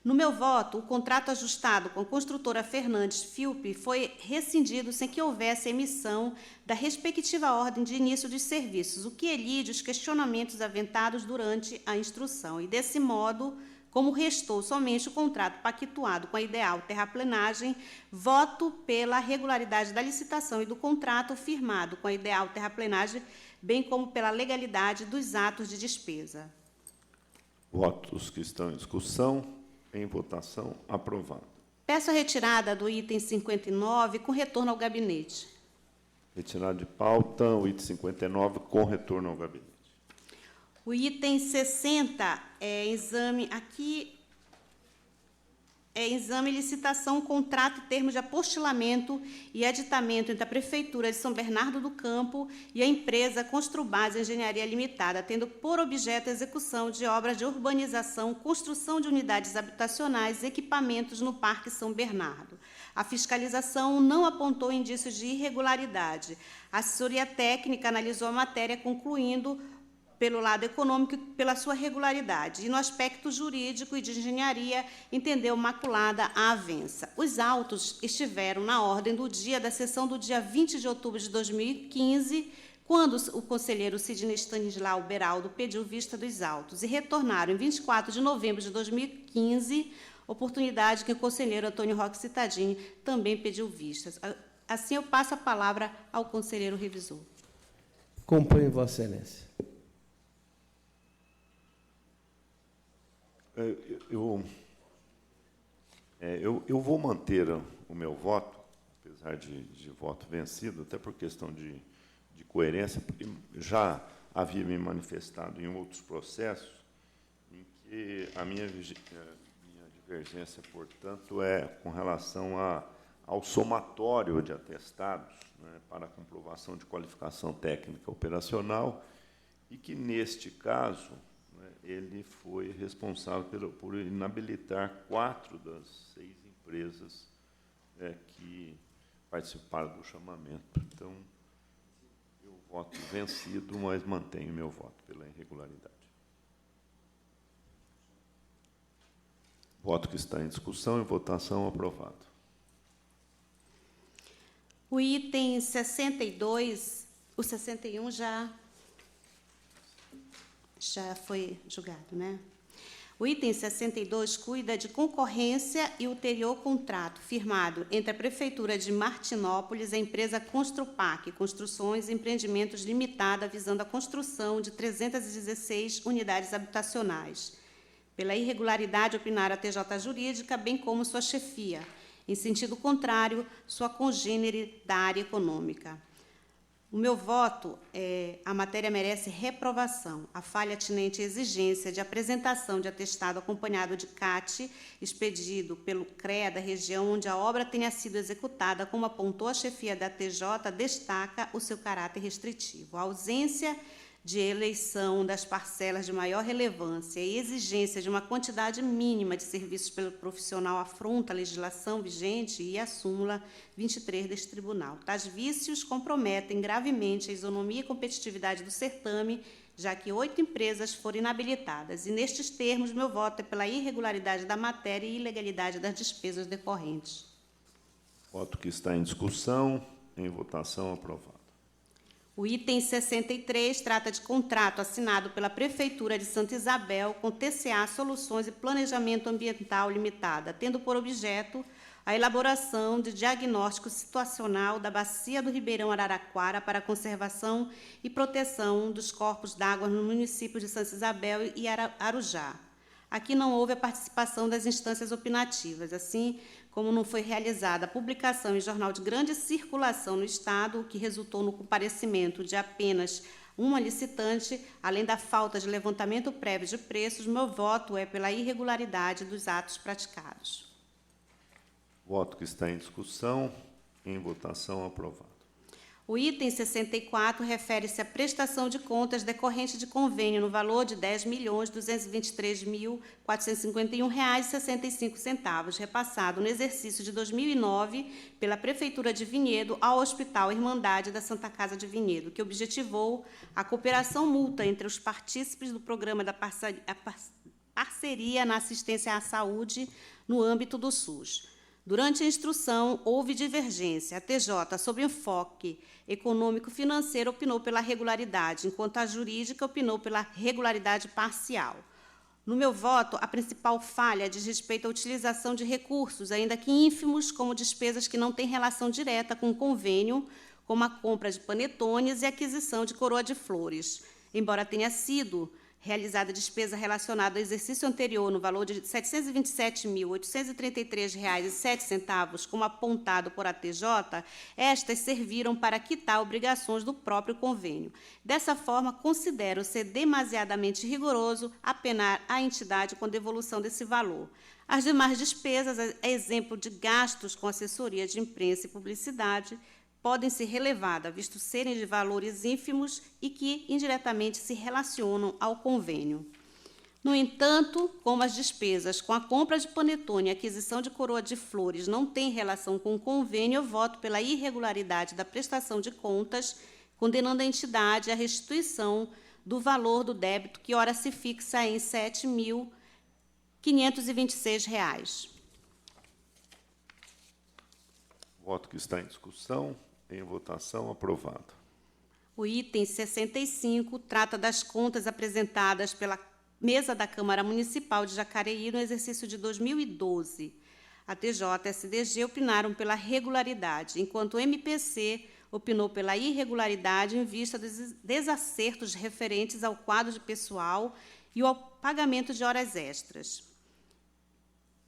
No meu voto, o contrato ajustado com a construtora Fernandes Filpe foi rescindido sem que houvesse emissão da respectiva ordem de início dos serviços, o que elide os questionamentos aventados durante a instrução. E, desse modo, como restou somente o contrato pactuado com a Ideal Terraplenagem, voto pela regularidade da licitação e do contrato firmado com a Ideal Terraplenagem, bem como pela legalidade dos atos de despesa. Votos que estão em discussão, em votação, aprovado. Peço a retirada do item 59 com retorno ao gabinete. Retirado de pauta, o item 59 com retorno ao gabinete. O item 60 é exame, aqui é exame, licitação, contrato e termos de apostilamento e aditamento entre a Prefeitura de São Bernardo do Campo e a empresa Construbase Engenharia Limitada, tendo por objeto a execução de obras de urbanização, construção de unidades habitacionais e equipamentos no Parque São Bernardo. A fiscalização não apontou indícios de irregularidade. A assessoria técnica analisou a matéria, concluindo pelo lado econômico, pela sua regularidade, e no aspecto jurídico e de engenharia, entendeu maculada a avença. Os autos estiveram na ordem do dia da sessão do dia 20 de outubro de 2015, quando o conselheiro Sidney Stanislau Beraldo pediu vista dos autos, e retornaram em 24 de novembro de 2015, oportunidade que o conselheiro Antônio Roque Citadini também pediu vistas. Assim, eu passo a palavra ao conselheiro revisor. Compõe, Vossa Excelência. Eu vou manter o meu voto, apesar de voto vencido, até por questão de coerência, porque já havia me manifestado em outros processos em que a minha divergência, portanto, é com relação ao somatório de atestados, né, para a comprovação de qualificação técnica operacional, e que, neste caso, ele foi responsável por inabilitar 4 das 6 empresas que participaram do chamamento. Então, eu voto vencido, mas mantenho meu voto pela irregularidade. Voto que está em discussão e votação aprovado. O item 62, o 61 já foi julgado, né? O item 62 cuida de concorrência e ulterior contrato firmado entre a Prefeitura de Martinópolis e a empresa Construpac, Construções e Empreendimentos Limitada, visando a construção de 316 unidades habitacionais. Pela irregularidade, opinaram a TJ Jurídica, bem como sua chefia. Em sentido contrário, sua congênere da área econômica. O meu voto a matéria merece reprovação. A falha atinente à exigência de apresentação de atestado acompanhado de CAT, expedido pelo CREA da região onde a obra tenha sido executada, como apontou a chefia da TJ, destaca o seu caráter restritivo. A ausência de eleição das parcelas de maior relevância e exigência de uma quantidade mínima de serviços pelo profissional afronta a legislação vigente e a súmula 23 deste tribunal. Tais vícios comprometem gravemente a isonomia e competitividade do certame, já que 8 empresas foram inabilitadas. E, nestes termos, meu voto é pela irregularidade da matéria e ilegalidade das despesas decorrentes. Voto que está em discussão. Em votação, aprovado. O item 63 trata de contrato assinado pela Prefeitura de Santa Isabel com TCA Soluções e Planejamento Ambiental Limitada, tendo por objeto a elaboração de diagnóstico situacional da bacia do Ribeirão Araraquara para a conservação e proteção dos corpos d'água no município de Santa Isabel e Arujá. Aqui não houve a participação das instâncias opinativas, assim como não foi realizada a publicação em jornal de grande circulação no Estado, o que resultou no comparecimento de apenas uma licitante, além da falta de levantamento prévio de preços, meu voto é pela irregularidade dos atos praticados. Voto que está em discussão. Em votação, aprovado. O item 64 refere-se à prestação de contas decorrente de convênio no valor de R$ 10.223.451,65, repassado no exercício de 2009 pela Prefeitura de Vinhedo ao Hospital Irmandade da Santa Casa de Vinhedo, que objetivou a cooperação mútua entre os partícipes do programa da parceria na assistência à saúde no âmbito do SUS. Durante a instrução, houve divergência. A TJ, sobre enfoque econômico-financeiro, opinou pela regularidade, enquanto a jurídica opinou pela regularidade parcial. No meu voto, a principal falha diz respeito à utilização de recursos, ainda que ínfimos, como despesas que não têm relação direta com o convênio, como a compra de panetones e a aquisição de coroa de flores. Embora tenha sido realizada despesa relacionada ao exercício anterior no valor de R$ 727.833,07, como apontado por a TJ, estas serviram para quitar obrigações do próprio convênio. Dessa forma, considero ser demasiadamente rigoroso apenar a entidade com devolução desse valor. As demais despesas, a exemplo de gastos com assessoria de imprensa e publicidade, podem ser relevadas, visto serem de valores ínfimos e que indiretamente se relacionam ao convênio. No entanto, como as despesas com a compra de panetone e aquisição de coroa de flores não têm relação com o convênio, eu voto pela irregularidade da prestação de contas, condenando a entidade à restituição do valor do débito, que ora se fixa em R$ 7.526. Voto que está em discussão. Em votação, aprovado. O item 65 trata das contas apresentadas pela mesa da Câmara Municipal de Jacareí no exercício de 2012. A TJ e a SDG opinaram pela regularidade, enquanto o MPC opinou pela irregularidade em vista dos desacertos referentes ao quadro de pessoal e ao pagamento de horas extras.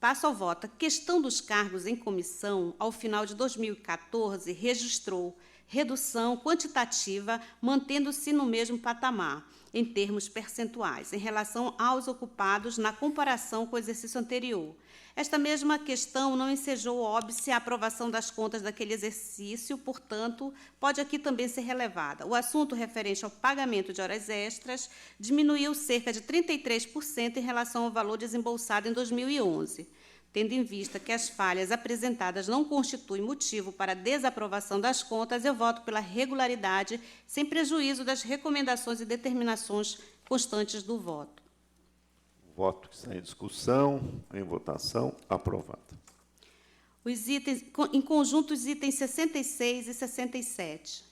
Passo ao voto. A questão dos cargos em comissão, ao final de 2014, registrou redução quantitativa, mantendo-se no mesmo patamar, em termos percentuais, em relação aos ocupados na comparação com o exercício anterior. Esta mesma questão não ensejou óbice a aprovação das contas daquele exercício, portanto, pode aqui também ser relevada. O assunto referente ao pagamento de horas extras diminuiu cerca de 33% em relação ao valor desembolsado em 2011. Tendo em vista que as falhas apresentadas não constituem motivo para a desaprovação das contas, eu voto pela regularidade, sem prejuízo das recomendações e determinações constantes do voto. Voto que está em discussão. Em votação, aprovado. Os itens, em conjunto, os itens 66 e 67.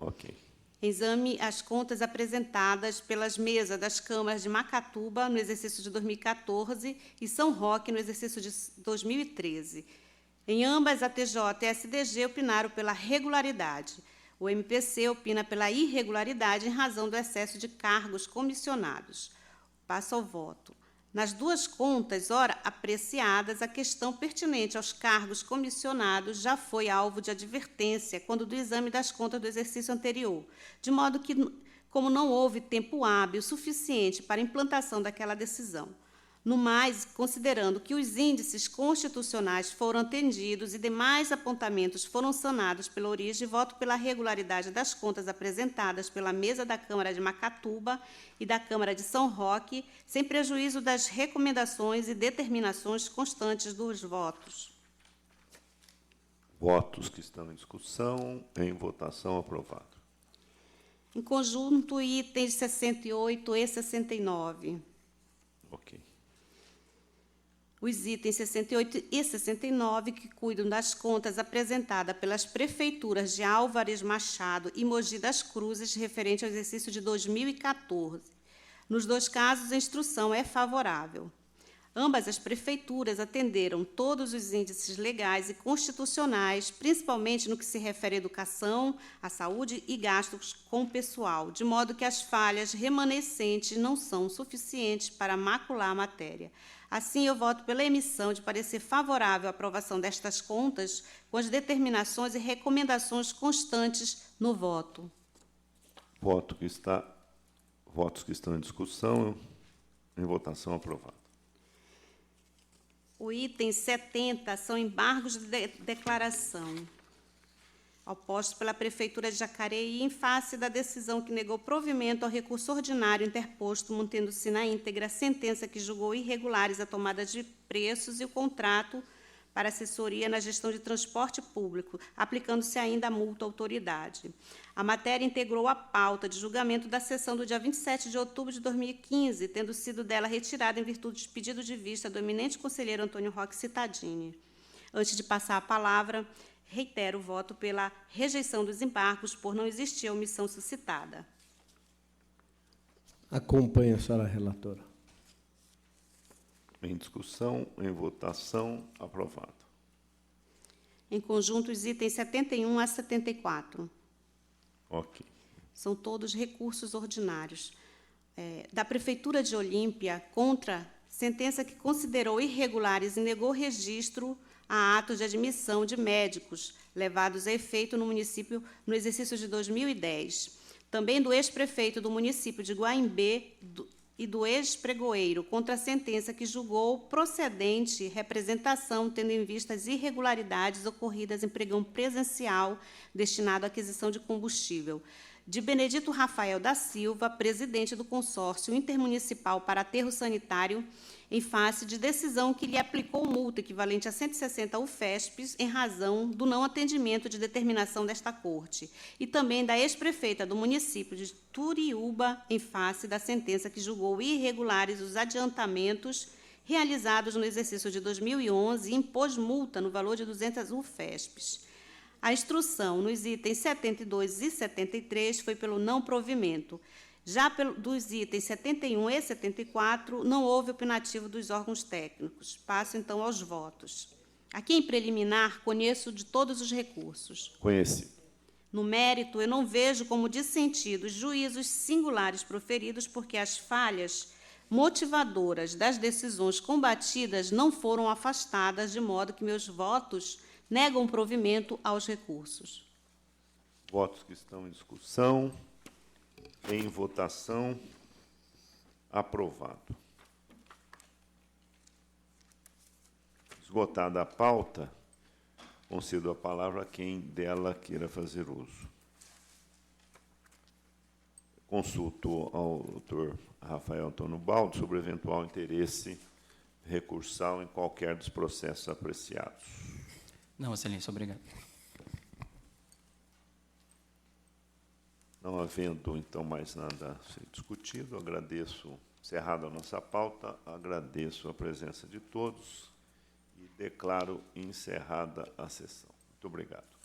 Ok. Exame as contas apresentadas pelas mesas das câmaras de Macatuba, no exercício de 2014, e São Roque, no exercício de 2013. Em ambas, a TJ e a SDG opinaram pela regularidade. O MPC opina pela irregularidade em razão do excesso de cargos comissionados. Passo ao voto. Nas duas contas, ora apreciadas, a questão pertinente aos cargos comissionados já foi alvo de advertência quando do exame das contas do exercício anterior, de modo que, como não houve tempo hábil suficiente para a implantação daquela decisão. No mais, considerando que os índices constitucionais foram atendidos e demais apontamentos foram sanados pela origem, voto pela regularidade das contas apresentadas pela mesa da Câmara de Macatuba e da Câmara de São Roque, sem prejuízo das recomendações e determinações constantes dos votos. Votos que estão em discussão, em votação, aprovado. Em conjunto, itens 68 e 69. Ok. Os itens 68 e 69, que cuidam das contas apresentadas pelas prefeituras de Álvares Machado e Mogi das Cruzes, referente ao exercício de 2014. Nos dois casos, a instrução é favorável. Ambas as prefeituras atenderam todos os índices legais e constitucionais, principalmente no que se refere à educação, à saúde e gastos com o pessoal, de modo que as falhas remanescentes não são suficientes para macular a matéria. Assim, eu voto pela emissão de parecer favorável à aprovação destas contas, com as determinações e recomendações constantes no voto. Votos que estão em discussão, em votação, aprovado. O item 70 são embargos de declaração, opostos pela Prefeitura de Jacareí, em face da decisão que negou provimento ao recurso ordinário interposto, mantendo-se na íntegra a sentença que julgou irregulares a tomada de preços e o contrato para assessoria na gestão de transporte público, aplicando-se ainda a multa à autoridade. A matéria integrou a pauta de julgamento da sessão do dia 27 de outubro de 2015, tendo sido dela retirada em virtude de pedido de vista do eminente conselheiro Antônio Roque Cittadini. Antes de passar a palavra, reitero o voto pela rejeição dos embargos, por não existir a omissão suscitada. Acompanhe a senhora relatora. Em discussão, em votação, aprovado. Em conjunto, os itens 71 a 74. Ok. São todos recursos ordinários. Da Prefeitura de Olímpia, contra sentença que considerou irregulares e negou registro a atos de admissão de médicos levados a efeito no município no exercício de 2010. Também do ex-prefeito do município de Guaimbê e do ex-pregoeiro, contra a sentença que julgou procedente representação, tendo em vista as irregularidades ocorridas em pregão presencial destinado à aquisição de combustível. De Benedito Rafael da Silva, presidente do Consórcio Intermunicipal para Aterro Sanitário, em face de decisão que lhe aplicou multa equivalente a 160 UFESPs em razão do não atendimento de determinação desta Corte, e também da ex-prefeita do município de Turiúba, em face da sentença que julgou irregulares os adiantamentos realizados no exercício de 2011 e impôs multa no valor de 200 UFESPs. A instrução nos itens 72 e 73 foi pelo não provimento. Já dos itens 71 e 74, não houve opinativo dos órgãos técnicos. Passo, então, aos votos. Aqui, em preliminar, conheço de todos os recursos. Conheci. No mérito, eu não vejo como dissentidos juízos singulares proferidos, porque as falhas motivadoras das decisões combatidas não foram afastadas, de modo que meus votos negam provimento aos recursos. Votos que estão em discussão, em votação, aprovado. Esgotada a pauta, concedo a palavra a quem dela queira fazer uso. Consulto ao doutor Rafael Antônio Baldo sobre eventual interesse recursal em qualquer dos processos apreciados. Não, excelência, obrigado. Não havendo, então, mais nada a ser discutido, agradeço, encerrada a nossa pauta, agradeço a presença de todos e declaro encerrada a sessão. Muito obrigado.